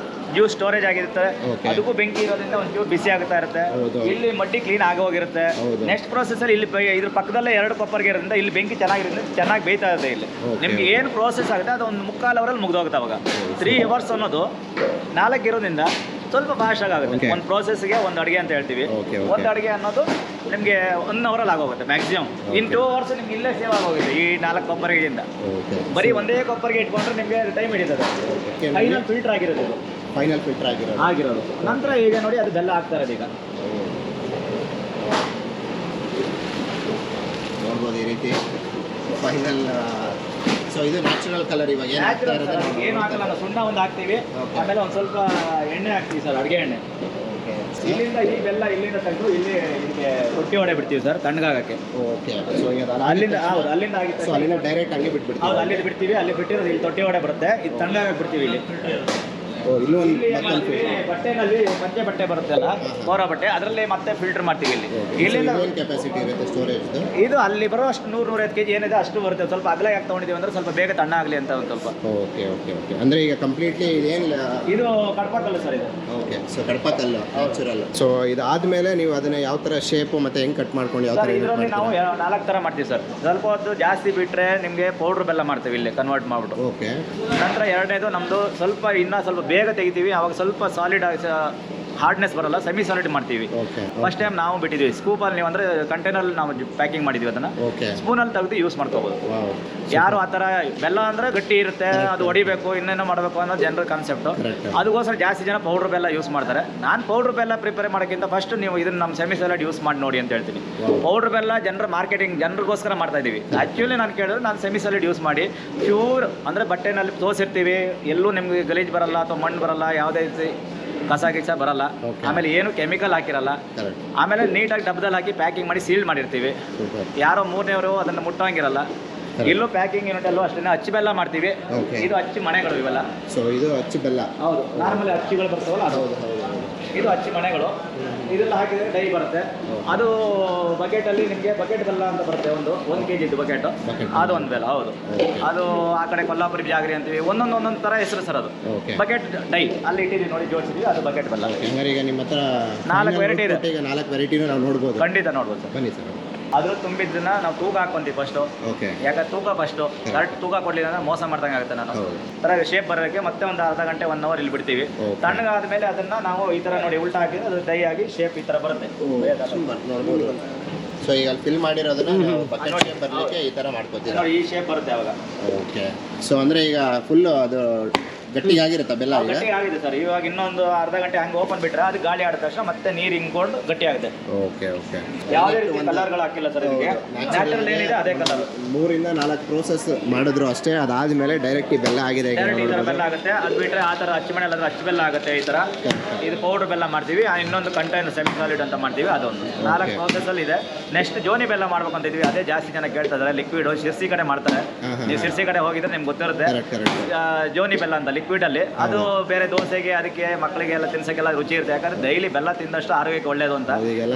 ಜ್ಯೂಸ್ ಸ್ಟೋರೇಜ್ ಆಗಿರುತ್ತೆ, ಅದಕ್ಕೂ ಬೆಂಕಿ ಇರೋದ್ರಿಂದ ಒಂಚೂರು ಬಿಸಿ ಆಗ್ತಾ ಇರುತ್ತೆ. ಇಲ್ಲಿ ಮಡ್ಡಿ ಕ್ಲೀನ್ ಆಗೋಗಿರುತ್ತೆ. ನೆಕ್ಸ್ಟ್ ಪ್ರೊಸೆಸಲ್ಲಿ ಇಲ್ಲಿ ಇದ್ರ ಪಕ್ಕದಲ್ಲೇ 2 ಕೊಪ್ಪರಿಗೆ ಇರೋದ್ರಿಂದ ಇಲ್ಲಿ ಬೆಂಕಿ ಚೆನ್ನಾಗಿರೋದ್ರಿಂದ ಚೆನ್ನಾಗಿ ಬೇಯ್ತಾ ಇರುತ್ತೆ. ಇಲ್ಲಿ ನಿಮ್ಗೆ ಏನು ಪ್ರೋಸೆಸ್ ಆಗುತ್ತೆ ಅದು ಒಂದು 3/4 ಅವರಲ್ಲಿ ಮುಗಿದೋಗುತ್ತೆ. ಅವಾಗ 3 hours ಅನ್ನೋದು 4 ಇರೋದ್ರಿಂದ ಸ್ವಲ್ಪ ಫಾಸ್ಟಾಗಿ ಆಗುತ್ತೆ. ಒಂದು ಪ್ರೋಸೆಸ್ಗೆ ಒಂದು ಅಡುಗೆ ಅಂತ ಹೇಳ್ತೀವಿ. ಒಂದು ಅಡುಗೆ ಅನ್ನೋದು ನಿಮಗೆ 1 ಅವರಲ್ಲಿ ಆಗೋಗುತ್ತೆ ಮ್ಯಾಕ್ಸಿಮಮ್. ಇನ್ 2 hours ನಿಮ್ಗೆ ಇಲ್ಲೇ ಸೇವ್ ಆಗೋಗುತ್ತೆ ಈ 4 ಕೊಪ್ಪರಿಗೆಯಿಂದ. ಬರೀ ಒಂದೇ ಕೊಪ್ಪರಿಗೆ ಇಟ್ಕೊಂಡ್ರೆ ನಿಮಗೆ ಟೈಮ್ ಹಿಡಿತದೆ. ಫೈನಲ್ ಫಿಲ್ಟರ್ ಆಗಿರೋದು ಇದು. ಫೈನಲ್ ಫಿಲ್ಟರ್ ಆಗಿರೋದು ನಂತರ ಈಗ ನೋಡಿ ಅದು ಬೆಲ್ಲ ಹಾಕ್ತಾ ಇರೋದು. ಈಗ ನೋಡ್ಬೋದು ಈ ರೀತಿ ಫೈನಲ್. ಸೊ ಇದು ನ್ಯಾಚುರಲ್ ಕಲರ್. ಇವಾಗ ಏನು ಹಾಕಲ್ಲ, ನಾವು ಸುಣ್ಣ ಒಂದು ಹಾಕ್ತೀವಿ, ಆಮೇಲೆ ಒಂದು ಸ್ವಲ್ಪ ಎಣ್ಣೆ ಹಾಕ್ತೀವಿ ಸರ್, ಅಡುಗೆ ಎಣ್ಣೆ. ಇಲ್ಲಿಂದ ಈ ಬೆಲ್ಲ ಇಲ್ಲಿಂದ ತೆಗೆದು ಇಲ್ಲಿ ಇದಕ್ಕೆ ತೊಟ್ಟಿ ಹೊಡೆ ಬಿಡ್ತೀವಿ ಸರ್, ತಣ್ಣಗಾಗಕ್ಕೆ. ಓಕೆ. ಸೊ ಅಲ್ಲಿಂದ ಅಲ್ಲಿಂದ ಆಗಿತ್ತು. ಸೊ ಅಲ್ಲಿಂದ ಡೈರೆಕ್ಟ್ ಹಂಗೆ ಬಿಟ್ಬಿಡ್ತೀವಿ. ಹೌದು, ಅಲ್ಲಿಂದ ಬಿಡ್ತೀವಿ. ಅಲ್ಲಿ ಬಿಟ್ಟಿರೋದು ಇಲ್ಲಿ ತೊಟ್ಟಿ ಹೊಡೆ ಬರುತ್ತೆ, ಇದು ತಣ್ಣಗಾಗಕ್ಕೆ ಬಿಡ್ತೀವಿ. ಇಲ್ಲಿ ಇಲ್ಲೂ ಒಂದು ಬಟ್ಟೆನಲ್ಲಿ ಪಂಚೆ ಬಟ್ಟೆ ಬರುತ್ತೆ ಅಲ್ಲ, ಕೋರ ಬಟ್ಟೆ, ಅದರಲ್ಲಿ ಮತ್ತೆ ಫಿಲ್ಟರ್ ಮಾಡ್ತೀವಿ. ಇಲ್ಲಿಂದ ಕೆಪಾಸಿಟಿ ಇರುತ್ತೆ ಸ್ಟೋರೇಜ್. ಇದು ಅಲ್ಲಿ ಬರೋ ಅಷ್ಟು 100-150 kg ಏನಿದೆ ಅಷ್ಟು ಬರುತ್ತೆ. ಸ್ವಲ್ಪ ಅಗಲ ಯಾಕೆ ತೊಗೊಂಡಿದ್ದೀವಿ ಅಂದ್ರೆ ಸ್ವಲ್ಪ ಬೇಗ ತಣ್ಣ ಆಗಲಿ ಅಂತ ಒಂದು ಸ್ವಲ್ಪ. Okay okay okay. ಅಂದರೆ ಈಗ ಕಂಪ್ಲೀಟ್ಲಿ ಇದೇನು ಇದು ಕಡಪ ಕಲ್ಲು ಸರ್ ಇದು. ಓಕೆ. ಸೊ ಕಡಪ ಕಲ್ಲು ನ್ಯಾಚುರಲ್. ಸೊ ಇದಾದ್ಮೇಲೆ ನೀವು ಅದನ್ನ ಯಾವ ಥರ ಶೇಪು ಮತ್ತೆ ಹೆಂಗೆ ಕಟ್ ಮಾಡ್ಕೊಂಡು ಯಾವ ಥರ? ಇದರಲ್ಲಿ ನಾವು 4 ಥರ ಮಾಡ್ತೀವಿ ಸರ್. ಸ್ವಲ್ಪ ಹೊತ್ತು ಜಾಸ್ತಿ ಬಿಟ್ಟರೆ ನಿಮಗೆ ಪೌಡ್ರ್ ಬೆಲ್ಲ ಮಾಡ್ತೀವಿ ಇಲ್ಲಿ ಕನ್ವರ್ಟ್ ಮಾಡಿಬಿಟ್ಟು. ಓಕೆ. ನಂತರ 2ನೇದು ನಮ್ಮದು ಸ್ವಲ್ಪ ಇನ್ನೂ ಸ್ವಲ್ಪ ಬೇಗ ತೆಗಿತೀವಿ. ಅವಾಗ ಸ್ವಲ್ಪ ಸಾಲಿಡ್ ಹಾರ್ಡ್ನೆಸ್ ಬರಲ್ಲ, ಸೆಮಿ ಸಾಲಿಡ್ ಮಾಡ್ತೀವಿ. ಫಸ್ಟ್ ಟೈಮ್ ನಾವು ಬಿಟ್ಟಿದ್ವಿ ಸ್ಕೂಪಲ್ಲಿ. ನೀವು ಅಂದರೆ ಕಂಟೈನಲ್ಲಿ ನಾವು ಪ್ಯಾಕಿಂಗ್ ಮಾಡಿದ್ವಿ, ಅದನ್ನು ಸ್ಪೂನಲ್ಲಿ ತೆಗೆದು ಯೂಸ್ ಮಾಡ್ಕೋಬೋದು. ಯಾರು ಆ ಥರ ಬೆಲ್ಲ ಅಂದರೆ ಗಟ್ಟಿ ಇರುತ್ತೆ, ಅದು ಹೊಡಿಬೇಕು, ಇನ್ನೇನೋ ಮಾಡಬೇಕು ಅನ್ನೋ ಜನರ ಕಾನ್ಸೆಪ್ಟು. ಅದಕ್ಕೋಸ್ಕರ ಜಾಸ್ತಿ ಜನ ಪೌಡ್ರ್ ಬೆಲ್ಲ ಯೂಸ್ ಮಾಡ್ತಾರೆ. ನಾನು ಪೌಡ್ರ್ ಬೆಲ್ಲ ಪ್ರಿಪೇರ್ ಮಾಡೋಕ್ಕಿಂತ ಫಸ್ಟ್ ನೀವು ಇದನ್ನು ನಮ್ಮ ಸೆಮಿ ಸಾಲಿಡ್ ಯೂಸ್ ಮಾಡಿ ನೋಡಿ ಅಂತ ಹೇಳ್ತೀನಿ. ಪೌಡ್ರ್ ಬೆಲ್ಲ ಜನರ ಮಾರ್ಕೆಟಿಂಗ್ ಜನರಿಗೋಸ್ಕರ ಮಾಡ್ತಾ ಇದ್ದೀವಿ. ಆ್ಯಕ್ಚುಲಿ ನಾನು ಕೇಳಿದ್ರೆ ನಾನು ಸೆಮಿ ಸಾಲಿಡ್ ಯೂಸ್ ಮಾಡಿ ಪ್ಯೂರ್ ಅಂದರೆ ಬಟ್ಟೆನಲ್ಲಿ ತೋರಿಸಿರ್ತೀವಿ, ಎಲ್ಲೂ ನಿಮಗೆ ಗಲೀಜು ಬರಲ್ಲ ಅಥವಾ ಮಣ್ಣು ಬರಲ್ಲ, ಯಾವುದೇ ಕಸ ಗಿಸ ಬರಲ್ಲ. ಆಮೇಲೆ ಏನು ಕೆಮಿಕಲ್ ಹಾಕಿರಲ್ಲ. ಆಮೇಲೆ ನೀಟಾಗಿ ಡಬ್ಬದಲ್ಲಿ ಹಾಕಿ ಪ್ಯಾಕಿಂಗ್ ಮಾಡಿ ಸೀಲ್ಡ್ ಮಾಡಿರ್ತೀವಿ. ಯಾರೋ 3ನೇವರು ಅದನ್ನು ಮುಟ್ಟೋಂಗಿರಲ್ಲ. ಇಲ್ಲೂ ಪ್ಯಾಕಿಂಗ್ ಯೂನಿಟಲ್ಲೂ ಅಷ್ಟೇ ಅಚ್ಚು ಬೆಲ್ಲ ಮಾಡ್ತೀವಿ. ಇದು ಅಚ್ಚು ಮನೆಗಳು ಇವೆಲ್ಲ. ಸೊ ಇದು ಅಚ್ಚು ಬೆಲ್ಲ. ಹೌದು, ನಾರ್ಮಲ್ ಅಚ್ಚುಗಳು ಬರ್ತಾವಲ್ಲ ಅದು. ಇದು ಅಚ್ಚಿ ಮನೆಗಳು. ಇದೆಲ್ಲ ಹಾಕಿದ್ರೆ ಡೈ ಬರುತ್ತೆ. ಅದು ಬಕೆಟ್ ಅಲ್ಲಿ ನಿಮಗೆ ಬಕೆಟ್ ಬೆಲ್ಲ ಅಂತ ಬರುತ್ತೆ, ಒಂದು ಕೆಜಿ ಇದ್ದು ಬಕೆಟ್, ಅದು ಒಂದು ಬೆಲ್ಲ. ಹೌದು, ಅದು ಆ ಕಡೆ ಕೊಲ್ಲಾಪುರಿ ಜಾಗರಿ ಅಂತೀವಿ, ಒಂದೊಂದು ತರ ಹೆಸರು ಸರ್. ಅದು ಬಕೆಟ್ ಡೈ ಅಲ್ಲಿ ಇಟ್ಟಿದ್ದೀವಿ ನೋಡಿ, ಜೋಡಿಸಿದ್ವಿ, ಅದು ಬಕೆಟ್ ಬೆಲ್ಲ. ಈಗ ನಿಮ್ಮ ಹತ್ರ 4 ವೆರೈಟಿ ಇದೆ. ಈಗ 4 ವೆರೈಟಿನೂ ನಾವು ನೋಡ್ಬೋದು. ಖಂಡಿತ ನೋಡ್ಬೋದು ಸರ್. ಬನ್ನಿ ಸರ್. ಅದ್ರ ತುಂಬಿದ್ದನ್ನ ನಾವು ತೂಕ ಹಾಕೊಂತೀವಿ ಫಸ್ಟು. ಯಾಕಂದ್ರೆ ತೂಕ ಫಸ್ಟು ಕರೆಕ್ಟ್ ತೂಕ ಕೊಡ್ಲಿಲ್ಲ ಅಂದ್ರೆ ಮೋಸ ಮಾಡ್ದಂಗೆ ಆಗುತ್ತೆ. ನಾನು ತರ ಶೇಪ್ ಬರೋಕ್ಕೆ ಮತ್ತೆ ಒಂದು ಅರ್ಧ ಗಂಟೆ 1 ಅವರ್ ಇಲ್ಲಿ ಬಿಡ್ತೀವಿ. ತಣ್ಣಗಾದ್ಮೇಲೆ ಅದನ್ನ ನಾವು ಈ ತರ ನೋಡಿ ಉಲ್ಟಾ ಹಾಕಿದ್ರೆ ಅದು ಡೈ ಆಗಿ ಶೇಪ್ ಈ ತರ ಬರುತ್ತೆ. ನೋಡ್ಬೋದು. ಸೊ ಈಗ ಅಲ್ಲಿ ಫಿಲ್ ಮಾಡಿರೋದನ್ನ ಬರಲಿಕ್ಕೆ ಈ ತರ ಮಾಡ್ಕೋತೀವಿ ನೋಡಿ, ಈ ಶೇಪ್ ಬರುತ್ತೆ ಅವಾಗ. ಓಕೆ. ಸೊ ಅಂದ್ರೆ ಈಗ ಫುಲ್ ಅದು ಗಟ್ಟಿಯಾಗಿರುತ್ತೆ ಬೆಲ್ಲ. ಗಟ್ಟಿಯಾಗಿದೆ ಸರ್. ಇವಾಗ ಇನ್ನೊಂದು ಅರ್ಧ ಗಂಟೆ ಹಂಗೆ ಓಪನ್ ಬಿಟ್ರೆ ಅದು ಗಾಳಿ ಆಡಿದ ತಕ್ಷಣ ಮತ್ತೆ ನೀರು ಹಿಂಕೊಂಡು ಗಟ್ಟಿ ಆಗುತ್ತೆ. ಓಕೆ. ಯಾವುದೇ ರೀತಿ ಕಲರ್ಗಳು ಹಾಕಿಲ್ಲ ಸರ್ ಇದಕ್ಕೆ. ನ್ಯಾಚುರಲ್ ಏನಿದೆ ಅದೇ ಕಲರ್. 3 ಇಂದ 4 ಪ್ರೋಸೆಸ್ ಮಾಡಿದ್ರು ಅಷ್ಟೇ, ಅದಾದ್ಮೇಲೆ ಡೈರೆಕ್ಟ್ ಬೆಲ್ಲ ಆಗಿದೆ. ಈ ಥರ ಬೆಲ್ಲ ಆಗುತ್ತೆ. ಅದು ಬಿಟ್ಟರೆ ಆ ಥರ ಅಚ್ಚು ಮನೆ ಅಲ್ಲ, ಅಚ್ಚು ಬೆಲ್ಲ ಆಗುತ್ತೆ ಈ ಥರ. ಇದು ಪೌಡರ್ ಬೆಲ್ಲ ಮಾಡ್ತೀವಿ. ಇನ್ನೊಂದು ಕಂಟೈನರ್ ಸೆಮಿ ಸಾಲಿಡ್ ಅಂತ ಮಾಡ್ತೀವಿ, ಅದೊಂದು 4 ಪ್ರೋಸೆಸ್ಸಲ್ಲಿ ಇದೆ. ನೆಕ್ಸ್ಟ್ ಜೋನಿ ಬೆಲ್ಲ ಮಾಡ್ಬೇಕು ಅಂತ ಇದ್ವಿ, ಅದೇ ಜಾಸ್ತಿ ಜನ ಕೇಳ್ತಾ ಇದ್ದಾರೆ. ಲಿಕ್ವಿಡ್ ಶಿರ್ಸಿ ಕಡೆ ಮಾಡ್ತಾರೆ. ನೀವು ಶಿರ್ಸಿ ಕಡೆ ಹೋಗಿದ್ರೆ ನಿಮ್ಗೆ ಗೊತ್ತಿರುತ್ತೆ. ಜೋನಿ ಬೆಲ್ಲ ಅಂತ ಲಿಕ್ವಿಡ್ ಅಲ್ಲಿ, ಅದು ಬೇರೆ ದೋಸೆಗೆ ಅದಕ್ಕೆ ಮಕ್ಕಳಿಗೆ ಎಲ್ಲ ತಿನ್ಸಕ್ಕೆಲ್ಲ ರುಚಿ ಇರುತ್ತೆ. ಯಾಕಂದ್ರೆ ಡೈಲಿ ಬೆಲ್ಲ ತಿಂದಷ್ಟು ಆರೋಗ್ಯಕ್ಕೆ ಒಳ್ಳೇದು ಅಂತ.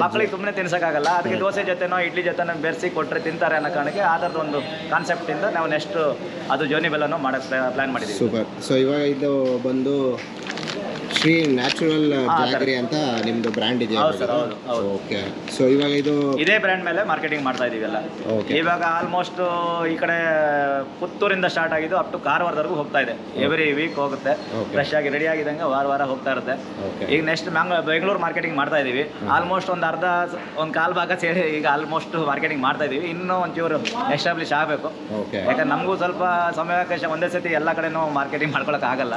ಮಕ್ಕಳಿಗೆ ಸುಮ್ಮನೆ ತಿನ್ಸಕ್ಕಾಗಲ್ಲ, ಅದಕ್ಕೆ ದೋಸೆ ಜೊತೆನೋ ಇಡ್ಲಿ ಜೊತೆ ಬೆರೆಸಿ ಕೊಟ್ಟರೆ ತಿಂತಾರೆ ಅನ್ನೋ ಕಾರಣಕ್ಕೆ ಆ ಥರದ ಒಂದು ಕಾನ್ಸೆಪ್ಟ್ ಇಂದ ನಾವು ನೆಕ್ಸ್ಟ್ ಅದು ಜೋನಿ ಬೆಲ್ಲನೂ ಮಾಡಕ್ಕೆ ಪ್ಲಾನ್ ಮಾಡಿದ್ದೀವಿ. ಸೂಪರ್. ಸೊ ಇವಾಗ ಇದು ಬಂದು ಶ್ರೀ ನ್ಯಾಚುರಲ್ ಜಾಗರಿ ಅಂತ ನಿಮ್ದು ಬ್ರ್ಯಾಂಡ್ ಇದೆ. ಓಕೆ. ಸೊ ಇವಾಗ ಇದು ಇದೇ ಬ್ರ್ಯಾಂಡ್ ಮೇಲೆ ಮಾರ್ಕೆಟಿಂಗ್ ಮಾಡ್ತಾ ಇದೀವಿ ಎಲ್ಲ. ಇವಾಗ ಆಲ್ಮೋಸ್ಟ್ ಈ ಕಡೆ ಪುತ್ತೂರಿಂದ ಸ್ಟಾರ್ಟ್ ಆಗಿದ್ದು ಅಪ್ ಟು ಕಾರವಾರದವರೆಗೂ ಹೋಗ್ತಾ ಇದೆ. ಎವ್ರಿ ವೀಕ್ ಹೋಗುತ್ತೆ, ಫ್ರೆಶ್ ಆಗಿ ರೆಡಿ ಆಗಿದಂಗೆ ವಾರ ಹೋಗ್ತಾ ಇರುತ್ತೆ. ಈಗ ನೆಕ್ಸ್ಟ್ ಬೆಂಗಳೂರು ಮಾರ್ಕೆಟಿಂಗ್ ಮಾಡ್ತಾ ಇದೀವಿ. ಆಲ್ಮೋಸ್ಟ್ ಒಂದು ಕಾಲ್ ಭಾಗ ಸೇರಿ ಈಗ ಆಲ್ಮೋಸ್ಟ್ ಮಾರ್ಕೆಟಿಂಗ್ ಮಾಡ್ತಾ ಇದೀವಿ. ಇನ್ನೂ ಒಂಚೂರು ಎಸ್ಟಾಬ್ಲಿಷ್ ಆಗಬೇಕು. ಯಾಕಂದ್ರೆ ನಮಗೂ ಸ್ವಲ್ಪ ಸಮಯಾವಕಾಶ ಒಂದೇ ಸತಿ ಎಲ್ಲ ಕಡೆನೂ ಮಾರ್ಕೆಟಿಂಗ್ ಮಾಡ್ಕೊಳಕ್ ಆಗಲ್ಲ.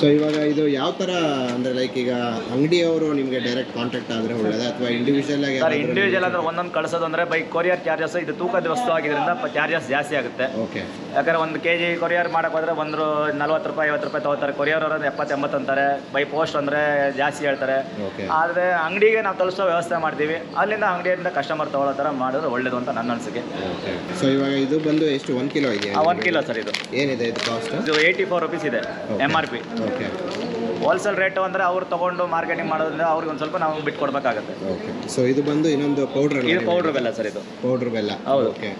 ಸೊ ಇವಾಗ ಇದು ಯಾವ ಥರ ಅಂದರೆ ಲೈಕ್ ಈಗ ಅಂಗಡಿಯವರು ನಿಮಗೆ ಡೈರೆಕ್ಟ್ ಕಾಂಟ್ಯಾಕ್ಟ್ ಆದರೆ ಒಳ್ಳೆಯದ ಅಥವಾ ಇಂಡಿವಿಜುವಲ್ ಆಗಿ? ಸರ್ ಇಂಡಿವಿಜುವಲ್ ಅಂದರೆ ಒಂದೊಂದು ಕಳಿಸೋದು ಅಂದರೆ ಬೈ ಕೊರಿಯರ್ ಚಾರ್ಜಸ್, ಇದು ತೂಕದ ವಸ್ತು ಆಗಿದ್ದರಿಂದ ಚಾರ್ಜಸ್ ಜಾಸ್ತಿ ಆಗುತ್ತೆ. ಓಕೆ. ಯಾಕಂದರೆ 1 kg ಕೊರಿಯರ್ ಮಾಡೋಕೆ ಹೋದರೆ 40 ರೂಪಾಯಿ 50 ರೂಪಾಯಿ ತೊಗೋತಾರೆ. ಕೊರಿಯರ್ ಅವರು 70-80 ಅಂತಾರೆ. ಬೈ ಪೋಸ್ಟ್ ಅಂದರೆ ಜಾಸ್ತಿ ಹೇಳ್ತಾರೆ. ಆದರೆ ಅಂಗಡಿಗೆ ನಾವು ತಲುಪಿಸೋ ವ್ಯವಸ್ಥೆ ಮಾಡ್ತೀವಿ. ಅಲ್ಲಿಂದ ಅಂಗಡಿಯಿಂದ ಕಸ್ಟಮರ್ ತೊಗೊಳ್ಳೋ ಥರ ಮಾಡಿದ್ರೆ ಒಳ್ಳೇದು ಅಂತ ನನ್ನ ಅನಿಸಿಕೆ. ಸೊ ಇವಾಗ ಇದು ಬಂದು ಎಷ್ಟು 1 ಕಿಲೋ ಇದೆ? 1 ಕಿಲೋ ಸರ್. ಇದು ಏನಿದೆ ಇದು ಕಾಸ್ಟ್? ಇದು 84 rupees ಇದೆ MRP. ಓಕೆ. ಹೋಲ್ಸೇಲ್ ರೇಟು ಅಂದರೆ ಅವ್ರು ತೊಗೊಂಡು ಮಾರ್ಕೆಟಿಂಗ್ ಮಾಡೋದ್ರಿಂದ ಅವ್ರಿಗೆ ಒಂದು ಸ್ವಲ್ಪ ನಾವು ಬಿಟ್ಟು ಕೊಡಬೇಕಾಗುತ್ತೆ. ಓಕೆ. ಸೊ ಇದು ಬಂದು ಇನ್ನೊಂದು ಪೌಡ್ರ್. ಇದು ಪೌಡ್ರ್ ಬೆಲ್ಲ ಸರ್. ಇದು ಪೌಡ್ರ್ ಬೆಲ್ಲ. ಹೌದು. ಓಕೆ.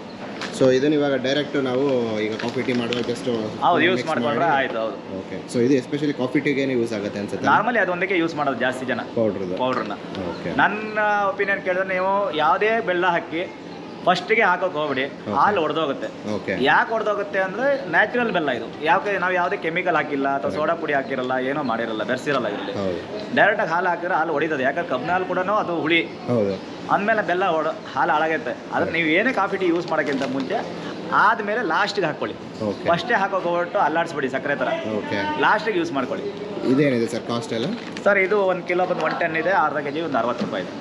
ಸೊ ಇದನ್ನ ಇವಾಗ ಡೈರೆಕ್ಟ್ ನಾವು ಈಗ ಕಾಫಿ ಟೀ ಮಾಡುವಾಗ ಜಸ್ಟ್ ಹೌದು ಯೂಸ್ ಮಾಡ್ಕೊಂಡ್ರೆ ಆಯ್ತು. ಹೌದು. ಓಕೆ. ಸೊ ಇದು ಎಸ್ಪೆಷಲಿ ಕಾಫಿ ಟೀಗೆ ಯೂಸ್ ಆಗುತ್ತೆ ಅನ್ಸುತ್ತೆ. ನಾರ್ಮಲಿ ಅದೊಂದಕ್ಕೆ ಯೂಸ್ ಮಾಡೋದು ಜಾಸ್ತಿ ಜನ ಪೌಡ್ರನ್ನ. ಓಕೆ. ನನ್ನ ಒಪಿನಿಯನ್ ಕೇಳಿದ್ರೆ ನೀವು ಯಾವುದೇ ಬೆಲ್ಲ ಹಾಕಿ ಫಸ್ಟಿಗೆ ಹಾಕೋಕೆ ಹೋಗ್ಬಿಡಿ, ಹಾಲು ಹೊಡೆದೋಗುತ್ತೆ. ಯಾಕೆ ಹೊಡೆದೋಗುತ್ತೆ ಅಂದರೆ ನ್ಯಾಚುರಲ್ ಬೆಲ್ಲ ಇದು. ನಾವು ಯಾವುದೇ ಕೆಮಿಕಲ್ ಹಾಕಿಲ್ಲ ಅಥವಾ ಸೋಡಾ ಪುಡಿ ಹಾಕಿರಲ್ಲ, ಏನೋ ಮಾಡಿರಲ್ಲ, ಬೆರೆಸಿರಲ್ಲ. ಇದರಲ್ಲಿ ಡೈರೆಕ್ಟಾಗಿ ಹಾಲು ಹಾಕಿದ್ರೆ ಹಾಲು ಹೊಡಿತದೆ. ಯಾಕಂದ್ರೆ ಕಬ್ಬಿನ ಹಾಲು ಕೂಡ ಅದು ಹುಳಿ ಅಂದಮೇಲೆ ಬೆಲ್ಲ ಹಾಲು ಹಾಳಾಗುತ್ತೆ. ಅದಕ್ಕೆ ನೀವು ಏನೇ ಕಾಫಿ ಟೀ ಯೂಸ್ ಮಾಡೋಕ್ಕಿಂತ ಮುಂಚೆ ಆದಮೇಲೆ ಲಾಸ್ಟಿಗೆ ಹಾಕ್ಕೊಳ್ಳಿ. ಫಸ್ಟೇ ಹಾಕೋಕೆ ಹೋಗ್ಬಿಟ್ಟು ಅಲ್ಲಾಡಿಸ್ಬಿಡಿ ಸಕ್ಕರೆ ಥರ, ಲಾಸ್ಟಿಗೆ ಯೂಸ್ ಮಾಡ್ಕೊಳ್ಳಿ. ಇದೇನಿದೆ ಸರ್ ಕಾಸ್ಟ್ ಎಲ್ಲ? ಸರ್ ಇದು 1 ಕಿಲೋ ಬಂದು 110 ಇದೆ, ಅರ್ಧ kg ಒಂದು 60 ರೂಪಾಯಿ ಇದೆ.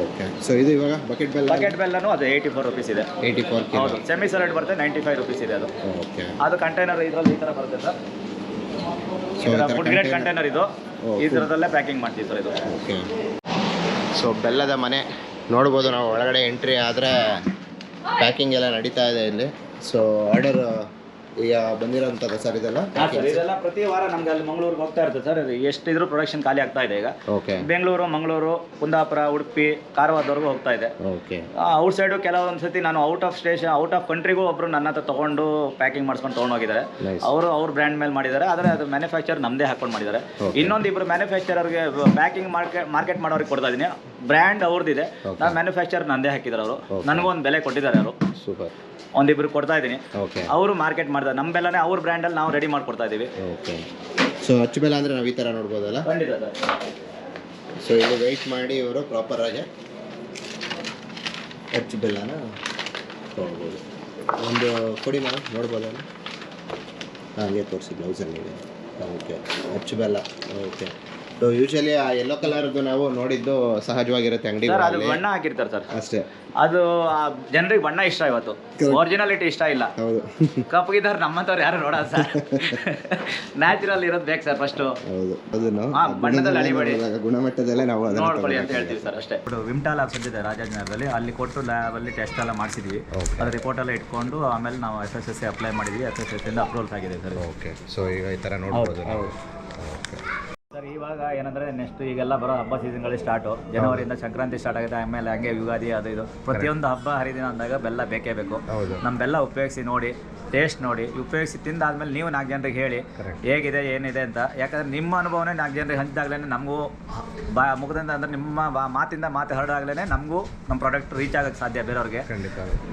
ಓಕೆ. ಸೊ ಇದು ಇವಾಗ ಬಕೆಟ್ ಬೆಲ್ಲನೂ ಅದು 84 rupees ಇದೆ. 84. ಹೌದು. ಸೆಮಿ ಸಾಲಿಡ್ ಬರುತ್ತೆ 95 rupees ಇದೆ ಅದು. ಓಕೆ. ಅದು ಕಂಟೈನರ್ ಇದರಲ್ಲಿ ಈ ಥರ ಬರುತ್ತೆ ಸರ್. ಫುಡ್ ಗ್ರೇಡ್ ಕಂಟೈನರ್ ಇದು. ಈ ಥರದಲ್ಲೇ ಪ್ಯಾಕಿಂಗ್ ಮಾಡ್ತೀವಿ ಸರ್ ಇದು. ಓಕೆ. ಸೊ ಬೆಲ್ಲದ ಮನೆ ನೋಡ್ಬೋದು ನಾವು. ಒಳಗಡೆ ಎಂಟ್ರಿ ಆದರೆ ಪ್ಯಾಕಿಂಗ್ ಎಲ್ಲ ನಡೀತಾ ಇದೆ ಇಲ್ಲಿ. ಸೊ ಆರ್ಡರ್ ಈಗ ಬಂದಿರೋಂಥದ್ದು ಸರ್ ಇದೆಲ್ಲ? ಇದೆಲ್ಲ ಪ್ರತಿ ವಾರ ನಮ್ಗೆ ಅಲ್ಲಿ ಮಂಗಳೂರಿಗೆ ಹೋಗ್ತಾ ಇರ್ತದೆ ಸರ್. ಎಷ್ಟಿದ್ರು ಪ್ರೊಡಕ್ಷನ್ ಖಾಲಿ ಆಗ್ತಾ ಇದೆ ಈಗ. ಬೆಂಗಳೂರು, ಮಂಗಳೂರು, ಕುಂದಾಪುರ, ಉಡುಪಿ, ಕಾರವಾರದವರೆಗೂ ಹೋಗ್ತಾ ಇದೆ. ಔಟ್ ಸೈಡು ಕೆಲವೊಂದು ಸತಿ ನಾನು ಔಟ್ ಆಫ್ ಕಂಟ್ರಿಗೂ ಒಬ್ರು ನನ್ನ ಹತ್ರ ತೊಗೊಂಡು ಪ್ಯಾಕಿಂಗ್ ಮಾಡಿಸ್ಕೊಂಡು ತೊಗೊಂಡೋಗಿದ್ದಾರೆ. ಅವ್ರ ಬ್ರ್ಯಾಂಡ್ ಮೇಲೆ ಮಾಡಿದ್ದಾರೆ. ಆದರೆ ಅದು ಮ್ಯಾನುಫ್ಯಾಕ್ಚರ್ ನಮ್ಮದೇ ಹಾಕೊಂಡು ಮಾಡಿದ್ದಾರೆ. ಇನ್ನೊಂದಿಬ್ರು ಮ್ಯಾನುಫ್ಯಾಕ್ಚರರ್ಗೆ ಪ್ಯಾಕಿಂಗ್ ಮಾರ್ಕೆಟ್ ಮಾಡೋರಿಗೆ ಕೊಡ್ತಾ ಇದ್ದೀನಿ. ಬ್ರ್ಯಾಂಡ್ ಅವ್ರದ್ದಿದೆ, ನಾನು ಮ್ಯಾನುಫ್ಯಾಕ್ಚರ್ ನಂದೇ ಹಾಕಿದ್ದಾರೆ. ಅವರು ನನಗೂ ಒಂದು ಬೆಲೆ ಕೊಟ್ಟಿದ್ದಾರೆ. ಅವರು ಸೂಪರ್. ಒಂದಿಬ್ರು ಕೊಡ್ತಾ ಇದ್ದೀನಿ, ಅವರು ಮಾರ್ಕೆಟ್ ಮಾಡ್ತಾರೆ. ನಮ್ಮ ಬೆಲ್ಲನೇ ಅವ್ರ ಬ್ರ್ಯಾಂಡಲ್ಲಿ ನಾವು ರೆಡಿ ಮಾಡ್ಕೊಡ್ತಾ ಇದ್ದೀವಿ. ಸೊ ಅಚ್ಚು ಬೆಲ್ಲ ಅಂದರೆ ನಾವು ಈ ಥರ ನೋಡ್ಬೋದಲ್ಲ? ಖಂಡಿತ ಸರ್. ಸೊ ಇಲ್ಲಿ ವೆಯ್ಟ್ ಮಾಡಿ ಇವರು ಪ್ರಾಪರಾಗಿ ಅಚ್ಚು ಬೆಲ್ಲನ ತೊಗೊಳ್ಬೋದು. ಒಂದು ಕೊಡಿ ನಾವು ನೋಡ್ಬೋದಲ್ಲ? ಹಾಗೆ ತೋರಿಸಿ ಬ್ಲೌಸಲ್ಲಿ. ಓಕೆ. ಅಚ್ಚು ಬೆಲ್ಲ. ಓಕೆ. ಸೊ ಯೂಶಲಿ ಆ ಯೆಲ್ಲೋ ಕಲರ್ದು ನಾವು ನೋಡಿದ್ದು ಸಹಜವಾಗಿರುತ್ತೆ ಅಂಗಡಿ. ಅದು ಬಣ್ಣ ಹಾಕಿರ್ತಾರೆ ಸರ್ ಅಷ್ಟೇ. ಅದು ಜನರಿಗೆ ಬಣ್ಣ ಇಷ್ಟ, ಇವತ್ತು ಒರಿಜಿನಾಲಿಟಿ ಇಷ್ಟ ಇಲ್ಲ. ಹೌದು. ಕಪ್ಪಗಿದ್ದಾರೆ ನಮ್ಮಂತವ್ರು ಯಾರು ನೋಡೋದು ಸರ್. ನ್ಯಾಚುರಲ್ ಇರೋದು ಬೇಕು ಸರ್ ಫಸ್ಟ್. ಹೌದು. ಅದನ್ನು ಬಣ್ಣದಲ್ಲಿ ಅಡಿಬೇಡಿ, ಗುಣಮಟ್ಟದಲ್ಲೇ ನಾವು ನೋಡ್ಕೊಳ್ಳಿ ಅಂತ ಹೇಳ್ತೀವಿ ಸರ್ ಅಷ್ಟೇ. ವಿಮ್ಟಾಲ್ ಲ್ಯಾಬ್ಸ್ ಅಂತಿದೆ ರಾಜಾಜಿನಗರದಲ್ಲಿ, ಅಲ್ಲಿ ಕೊಟ್ಟು ಲ್ಯಾಬಲ್ಲಿ ಟೆಸ್ಟ್ ಎಲ್ಲ ಮಾಡಿಸಿದ್ವಿ. ಅದು ರಿಪೋರ್ಟ್ ಎಲ್ಲ ಇಟ್ಕೊಂಡು ಆಮೇಲೆ ನಾವು FSSAI ಅಪ್ಲೈ ಮಾಡಿದ್ವಿ. FSSAI ಇಂದ ಅಪ್ರೂವಲ್ಸ್ ಆಗಿದೆ ಸರ್. ಓಕೆ. ಸೊ ಈಗ ಈ ಥರ ನೋಡ್ಬೋದು. ಹೌದು. ಸರ್ ಇವಾಗ ಏನಂದ್ರೆ ನೆಕ್ಸ್ಟ್ ಈಗೆಲ್ಲ ಬರೋ ಹಬ್ಬ ಸೀಸನ್ಗಳು ಸ್ಟಾರ್ಟು ಜನವರಿಯಿಂದ ಸಂಕ್ರಾಂತಿ ಸ್ಟಾರ್ಟ್ ಆಗುತ್ತೆ, ಆಮೇಲೆ ಹಂಗೆ ಯುಗಾದಿ ಅದು ಇದು ಪ್ರತಿಯೊಂದು ಹಬ್ಬ ಹರಿದಿನ ಅಂದಾಗ ಬೆಲ್ಲ ಬೇಕೇ ಬೇಕು. ನಮ್ಮ ಬೆಲ್ಲ ಉಪಯೋಗಿಸಿ ನೋಡಿ, ಟೇಸ್ಟ್ ನೋಡಿ, ಉಪಯೋಗಿಸಿ ತಿಂದಾದ್ಮೇಲೆ ನೀವು 4 ಜನರಿಗೆ ಹೇಳಿ ಹೇಗಿದೆ ಏನಿದೆ ಅಂತ. ಯಾಕಂದ್ರೆ ನಿಮ್ಮ ಅನುಭವನೇ 4 ಜನರಿಗೆ ಹಂಚಿದಾಗ್ಲೇ ನಮಗೂ ಮುಖದಿಂದ ಅಂದ್ರೆ ನಿಮ್ಮ ಮಾತಿಂದ ಮಾತು ಹರಡಾಗ್ಲೇ ನಮಗೂ ನಮ್ಮ ಪ್ರಾಡಕ್ಟ್ ರೀಚ್ ಆಗೋಕ್ಕೆ ಸಾಧ್ಯ ಬೇರೆಯವ್ರಿಗೆ.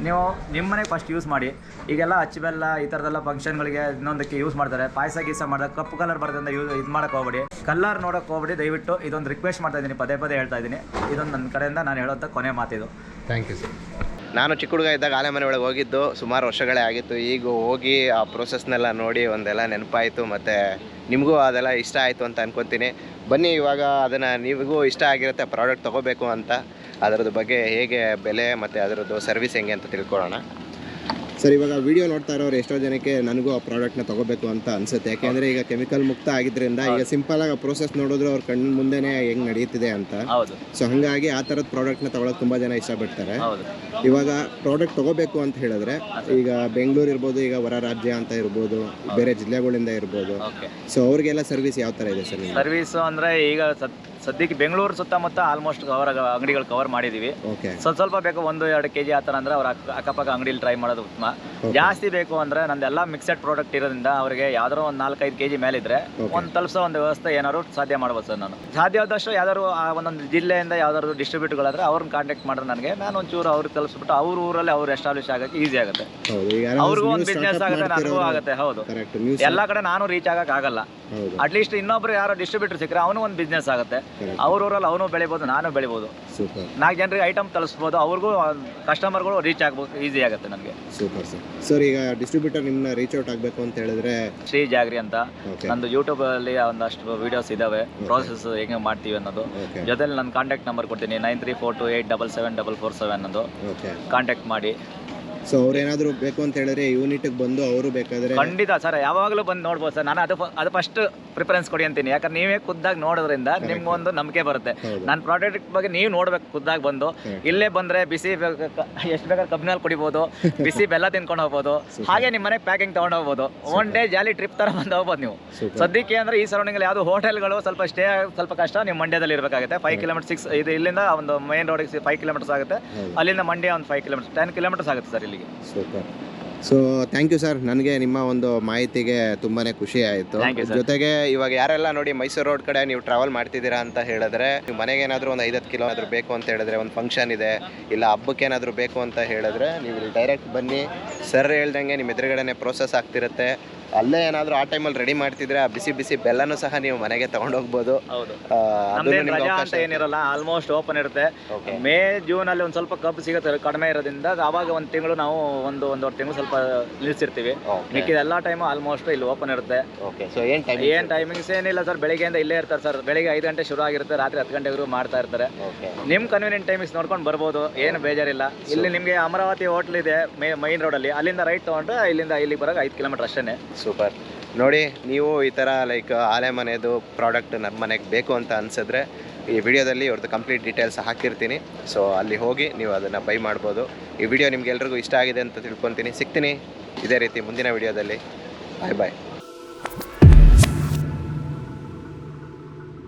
ನೀವು ನಿಮ್ಮನೆ ಫಸ್ಟ್ ಯೂಸ್ ಮಾಡಿ. ಈಗೆಲ್ಲ ಅಚ್ಚು ಬೆಲ್ಲ ಈ ಥರದೆಲ್ಲ ಫಂಕ್ಷನ್ಗಳಿಗೆ ಇನ್ನೊಂದಕ್ಕೆ ಯೂಸ್ ಮಾಡ್ತಾರೆ, ಪಾಯಸ ಗೀಸ ಮಾಡಿದಾಗ ಕಪ್ಪು ಕಲರ್ ಬರೋದ್ರಿಂದ ಇದು ಮಾಡೋಕೆ ಹೋಗ್ಬೇಡಿ, ಕಲರ್ ನೋಡೋಕೆ ಹೋಗ್ಬೇಡಿ. ದಯವಿಟ್ಟು ಇದೊಂದು ರಿಕ್ವೆಸ್ಟ್ ಮಾಡ್ತಾ ಇದ್ದೀನಿ, ಪದೇ ಪದೇ ಹೇಳ್ತಾ ಇದ್ದೀನಿ. ಇದೊಂದು ನನ್ನ ಕಡೆಯಿಂದ ನಾನು ಹೇಳೋಂಥ ಕೊನೆ ಮಾತಿದು. Thank you sir. ನಾನು ಚಿಕ್ಕ ಹುಡುಗ ಇದ್ದಾಗ ಆಲೆ ಮನೆ ಒಳಗೆ ಹೋಗಿದ್ದು ಸುಮಾರು ವರ್ಷಗಳೇ ಆಗಿತ್ತು. ಈಗ ಹೋಗಿ ಆ ಪ್ರೋಸೆಸ್ನೆಲ್ಲ ನೋಡಿ ಒಂದೆಲ್ಲ ನೆನಪಾಯಿತು, ಮತ್ತು ನಿಮಗೂ ಅದೆಲ್ಲ ಇಷ್ಟ ಆಯಿತು ಅಂತ ಅನ್ಕೊತೀನಿ. ಬನ್ನಿ ಇವಾಗ ಅದನ್ನು ನಿಮಗೂ ಇಷ್ಟ ಆಗಿರುತ್ತೆ ಪ್ರಾಡಕ್ಟ್ ತೊಗೋಬೇಕು ಅಂತ, ಅದರದ್ದು ಬಗ್ಗೆ ಹೇಗೆ ಬೆಲೆ ಮತ್ತು ಅದರದ್ದು ಸರ್ವಿಸ್ ಹೆಂಗೆ ಅಂತ ತಿಳ್ಕೊಳ್ಳೋಣ. ಸರ್ ಇವಾಗ ವಿಡಿಯೋ ನೋಡ್ತಾ ಇರೋರು ಎಷ್ಟೋ ಜನಕ್ಕೆ ನನಗೂ ಆ ಪ್ರಾಡಕ್ಟ್ನ ತೊಗೋಬೇಕು ಅಂತ ಅನಿಸುತ್ತೆ. ಯಾಕೆಂದರೆ ಈಗ ಕೆಮಿಕಲ್ ಮುಕ್ತ ಆಗಿದ್ದರಿಂದ ಈಗ ಸಿಂಪಲಾಗಿ ಆ ಪ್ರೋಸೆಸ್ ನೋಡಿದ್ರೆ ಅವ್ರ ಕಣ್ಣು ಮುಂದೆನೇ ಹೆಂಗೆ ನಡೀತಿದೆ ಅಂತ. ಸೊ ಹಾಗಾಗಿ ಆ ಥರದ ಪ್ರಾಡಕ್ಟ್ನ ತೊಗೊಳಕ್ಕೆ ತುಂಬ ಜನ ಇಷ್ಟಪಡ್ತಾರೆ. ಇವಾಗ ಪ್ರಾಡಕ್ಟ್ ತೊಗೋಬೇಕು ಅಂತ ಹೇಳಿದ್ರೆ ಈಗ ಬೆಂಗಳೂರು ಇರ್ಬೋದು, ಈಗ ಹೊರ ರಾಜ್ಯ ಅಂತ ಇರ್ಬೋದು, ಬೇರೆ ಜಿಲ್ಲೆಗಳಿಂದ ಇರ್ಬೋದು. ಸೊ ಅವ್ರಿಗೆಲ್ಲ ಸರ್ವಿಸ್ ಯಾವ ಥರ ಇದೆ ಸರ್? ಸರ್ವಿಸು ಅಂದರೆ ಈಗ ಸದ್ಯಕ್ಕೆ ಬೆಂಗಳೂರು ಸುತ್ತಮುತ್ತ ಆಲ್ಮೋಸ್ಟ್ ಅಂಗಡಿಗಳು ಕವರ್ ಮಾಡಿದೀವಿ. ಸ್ವಲ್ಪ ಬೇಕು 1-2 kg ಆ ಥರ ಅಂದರೆ ಅವ್ರ ಅಕ್ಕಪಕ್ಕ ಅಂಗಡಿಲಿ ಟ್ರೈ ಮಾಡೋದು ಉತ್ತಮ. ಜಾಸ್ತಿ ಬೇಕು ಅಂದರೆ ನಂದೆಲ್ಲ ಮಿಕ್ಸೆಡ್ ಪ್ರಾಡಕ್ಟ್ ಇರೋದ್ರಿಂದ ಅವರಿಗೆ ಯಾವ್ದಾರು ಒಂದು 4-5 kg ಮೇಲಿದ್ರೆ ಒಂದು ತಲುಪಿಸೋ ಒಂದು ವ್ಯವಸ್ಥೆ ಏನಾದ್ರು ಸಾಧ್ಯ ಮಾಡ್ಬೋದು ಸರ್. ನಾನು ಸಾಧ್ಯವಾದಷ್ಟು ಯಾವ್ದಾದ್ರು ಒಂದೊಂದು ಜಿಲ್ಲೆಯಿಂದ ಯಾವ್ದಾದ್ರು ಡಿಸ್ಟ್ರಿಬ್ಯೂಟರ್ಗಳಾದ್ರೆ ಅವ್ರನ್ನ ಕಾಂಟ್ಯಾಕ್ಟ್ ಮಾಡಿದ್ರೆ ನನಗೆ ನಾನು ಒಂಚೂರು ಅವ್ರಿಗೆ ತಲುಪಿಸ್ಬಿಟ್ಟು ಅವ್ರ ಊರಲ್ಲಿ ಅವ್ರು ಎಸ್ಟಾಬ್ಲಿಷ್ ಆಗೋಕ್ಕೆ ಈಸಿ ಆಗುತ್ತೆ, ಅವ್ರಿಗೂ ಒಂದು ಬಿಸ್ನೆಸ್ ಆಗುತ್ತೆ, ನನಗೂ ಆಗುತ್ತೆ. ಹೌದು, ಎಲ್ಲ ಕಡೆ ನಾನು ರೀಚ್ ಆಗಕ್ಕೆ ಆಗಲ್ಲ. ಅಟ್ಲೀಸ್ಟ್ ಇನ್ನೊಬ್ರು ಯಾರೋ ಡಿಸ್ಟ್ರಿಬ್ಯೂಟರ್ ಸಿಕ್ಕರೆ ಅವನು ಒಂದು ಬಿಸ್ನೆಸ್ ಆಗುತ್ತೆ, ಅವ್ರ ಊರಲ್ಲಿ ಅವನು ಬೆಳಿಬೋದು, ನಾನು ಬೆಳಿಬೋದು, 4 ಜನರಿಗೆ ಐಟಮ್ ತಲುಪಿಸ್ಬೋದು, ಅವ್ರಿಗೂ ಕಸ್ಟಮರ್ಗಳು ರೀಚ್ ಆಗ್ಬೋದು, ಈಸಿ ಆಗುತ್ತೆ ನನಗೆ. Super sir. ಸರ್ ಈಗ ಡಿಸ್ಟ್ರಿಬ್ಯೂಟರ್ ನಿಮ್ಮನ್ನ ರೀಚ್ ಔಟ್ ಆಗಬೇಕು ಅಂತ ಹೇಳಿದ್ರೆ ಶ್ರೀ ಜಾಗರಿ ಅಂತ ನಂದು ಯೂಟ್ಯೂಬ್ ಅಲ್ಲಿ ಒಂದಷ್ಟು ವಿಡಿಯೋಸ್ ಇದಾವೆ, ಪ್ರೋಸೆಸ್ ಹೆಂಗೆ ಮಾಡ್ತೀವಿ ಅನ್ನೋದು. ಜೊತೆಲಿ ನನ್ನ ಕಾಂಟ್ಯಾಕ್ಟ್ ನಂಬರ್ ಕೊಡ್ತೀನಿ, 9342877447 ಅನ್ನೋದು. ಕಾಂಟ್ಯಾಕ್ಟ್ ಮಾಡಿ. ಸೊ ಅವ್ರೇನಾದರೂ ಬೇಕು ಅಂತ ಹೇಳಿದ್ರೆ ಯೂನಿಟ್ಗೆ ಬಂದು ಅವರು ಬೇಕಾದ್ರೆ ಖಂಡಿತ ಸರ್ ಯಾವಾಗಲೂ ಬಂದು ನೋಡ್ಬೋದು ಸರ್. ನಾನು ಅದು ಫಸ್ಟ್ ಪ್ರಿಫರೆನ್ಸ್ ಕೊಡಿ ಅಂತೀನಿ. ಯಾಕಂದ್ರೆ ನೀವೇ ಖುದ್ದಾಗಿ ನೋಡೋದ್ರಿಂದ ನಿಮ್ಗೊಂದು ನಂಬಿಕೆ ಬರುತ್ತೆ. ನನ್ನ ಪ್ರಾಡಕ್ಟ್ ಬಗ್ಗೆ ನೀವು ನೋಡ್ಬೇಕು ಖುದ್ದಾಗಿ ಬಂದು. ಇಲ್ಲೇ ಬಂದರೆ ಬಿಸಿ ಎಷ್ಟು ಬೇಕಾದ್ರೆ ಕಬ್ಬಿನಲ್ಲಿ ಕುಡಿಬೋದು, ಬಿಸಿ ಬೆಲ್ಲ ತಿನ್ಕೊಂಡು ಹೋಗ್ಬೋದು, ಹಾಗೆ ನಿಮ್ಮ ಮನೆಗೆ ಪ್ಯಾಕಿಂಗ್ ತೊಗೊಂಡು ಹೋಗ್ಬೋದು. 1 day ಜಾಲಿ ಟ್ರಿಪ್ ಥರ ಬಂದು ಹೋಗ್ಬೋದು ನೀವು. ಸದ್ಯಕ್ಕೆ ಅಂದರೆ ಈ ಸರೌಂಡಿಂಗಲ್ಲಿ ಯಾವುದು ಹೋಟೆಲ್ಗಳು ಸ್ವಲ್ಪ ಸ್ಟೇ ಸ್ವಲ್ಪ ಕಷ್ಟ, ನೀವು ಮಂಡ್ಯದಲ್ಲಿ ಇರಬೇಕಾಗುತ್ತೆ. 5 ಕಿಲೋಮೀಟರ್ ಇದು ಇಲ್ಲಿಂದ ಒಂದು ಮೈನ್ ರೋಡಿಗೆ 5 ಕಿಲೋಮೀಟರ್ಸ್ ಆಗುತ್ತೆ, ಅಲ್ಲಿಂದ ಮಂಡ್ಯ ಒಂದು 5 ಕಿಲೋಮೀಟರ್ 10 ಕಿಲೋಮೀಟರ್ಸ್ ಆಗುತ್ತೆ ಸರ್ ಇಲ್ಲಿಗೆ. Super. So thank you sir. ನನಗೆ ನಿಮ್ಮ ಒಂದು ಮಾಹಿತಿಗೆ ತುಂಬಾ ಖುಷಿ ಆಯಿತು. ಜೊತೆಗೆ ಇವಾಗ ಯಾರೆಲ್ಲ ನೋಡಿ ಮೈಸೂರು ರೋಡ್ ಕಡೆ ನೀವು ಟ್ರಾವೆಲ್ ಮಾಡ್ತಿದ್ದೀರಾ ಅಂತ ಹೇಳಿದ್ರೆ, ನೀವು ಮನೆಗೆ ಏನಾದರೂ ಒಂದು 5-10 ಕಿಲೋ ಏನಾದರೂ ಬೇಕು ಅಂತ ಹೇಳಿದ್ರೆ, ಒಂದು ಫಂಕ್ಷನ್ ಇದೆ ಇಲ್ಲ ಹಬ್ಬಕ್ಕೆ ಏನಾದರೂ ಬೇಕು ಅಂತ ಹೇಳಿದ್ರೆ ನೀವು ಇಲ್ಲಿ ಡೈರೆಕ್ಟ್ ಬನ್ನಿ. ಸರ್ ಹೇಳ್ದಂಗೆ ನಿಮ್ಮ ಎದುರುಗಡೆನೆ ಪ್ರೋಸೆಸ್ ಆಗ್ತಿರುತ್ತೆ. ಅಲ್ಲೇ ಏನಾದರೂ ಆ ಟೈಮಲ್ಲಿ ರೆಡಿ ಮಾಡ್ತಿದ್ರೆ ಆ ಬಿಸಿ ಬಿಸಿ ಬೆಲ್ಲನೂ ಸಹ ನೀವು ಮನೆಗೆ ತಗೊಂಡೋಗ್ಬೋದು. ರಜಾ ಅಂತ ಏನಿರಲ್ಲ, ಆಲ್ಮೋಸ್ಟ್ ಓಪನ್ ಇರುತ್ತೆ. ಮೇ ಜೂನ್ ಅಲ್ಲಿ ಒಂದು ಸ್ವಲ್ಪ ಕಬ್ಬು ಸಿಗುತ್ತೆ ಕಡಿಮೆ ಇರೋದ್ರಿಂದ, ಅವಾಗ 1 ತಿಂಗಳು ನಾವು 1-1.5 ತಿಂಗಳು ಸ್ವಲ್ಪ ನಿಲ್ಸಿರ್ತೀವಿ. ಮಿಕ್ಕಿದ ಎಲ್ಲ ಟೈಮು ಆಲ್ಮೋಸ್ಟ್ ಇಲ್ಲಿ ಓಪನ್ ಇರುತ್ತೆ. ಏನ್ ಟೈಮಿಂಗ್ಸ್ ಏನಿಲ್ಲ ಸರ್, ಬೆಳಿಗ್ಗೆಯಿಂದ ಇಲ್ಲೇ ಇರ್ತಾರೆ ಸರ್. ಬೆಳಿಗ್ಗೆ 5 ಗಂಟೆ ಶುರು ಆಗಿರುತ್ತೆ, ರಾತ್ರಿ 10 ಗಂಟೆವರೆಗೂ ಮಾಡ್ತಾ ಇರ್ತಾರೆ. ನಿಮ್ ಕನ್ವೀನಿಯಂಟ್ ಟೈಮಿಂಗ್ಸ್ ನೋಡ್ಕೊಂಡು ಬರ್ಬೋದು, ಏನು ಬೇಜಾರಿಲ್ಲ. ಇಲ್ಲಿ ನಿಮಗೆ ಅಮರಾವತಿ ಹೋಟ್ಲ್ ಇದೆ ಮೈನ್ ರೋಡಲ್ಲಿ, ಅಲ್ಲಿಂದ ರೈಟ್ ತೊಗೊಂಡ್ರೆ ಇಲ್ಲಿಗೆ ಬರೋಕೆ 5 ಕಿಲೋಮೀಟರ್ ಅಷ್ಟೇ. ಸೂಪರ್. ನೋಡಿ ನೀವು ಈ ಥರ ಲೈಕ್ ಆಲೆ ಮನೆದು ಪ್ರಾಡಕ್ಟ್ ನಮ್ಮ ಮನೆಗೆ ಬೇಕು ಅಂತ ಅನಿಸಿದ್ರೆ ಈ ವಿಡಿಯೋದಲ್ಲಿ ಅವ್ರದ್ದು ಕಂಪ್ಲೀಟ್ ಡೀಟೇಲ್ಸ್ ಹಾಕಿರ್ತೀನಿ. ಸೊ ಅಲ್ಲಿ ಹೋಗಿ ನೀವು ಅದನ್ನು ಬೈ ಮಾಡ್ಬೋದು. ಈ ವಿಡಿಯೋ ನಿಮ್ಗೆ ಎಲ್ರಿಗೂ ಇಷ್ಟ ಆಗಿದೆ ಅಂತ ತಿಳ್ಕೊತೀನಿ. ಸಿಗ್ತೀನಿ ಇದೇ ರೀತಿ ಮುಂದಿನ ವಿಡಿಯೋದಲ್ಲಿ. ಬಾಯ್ ಬಾಯ್.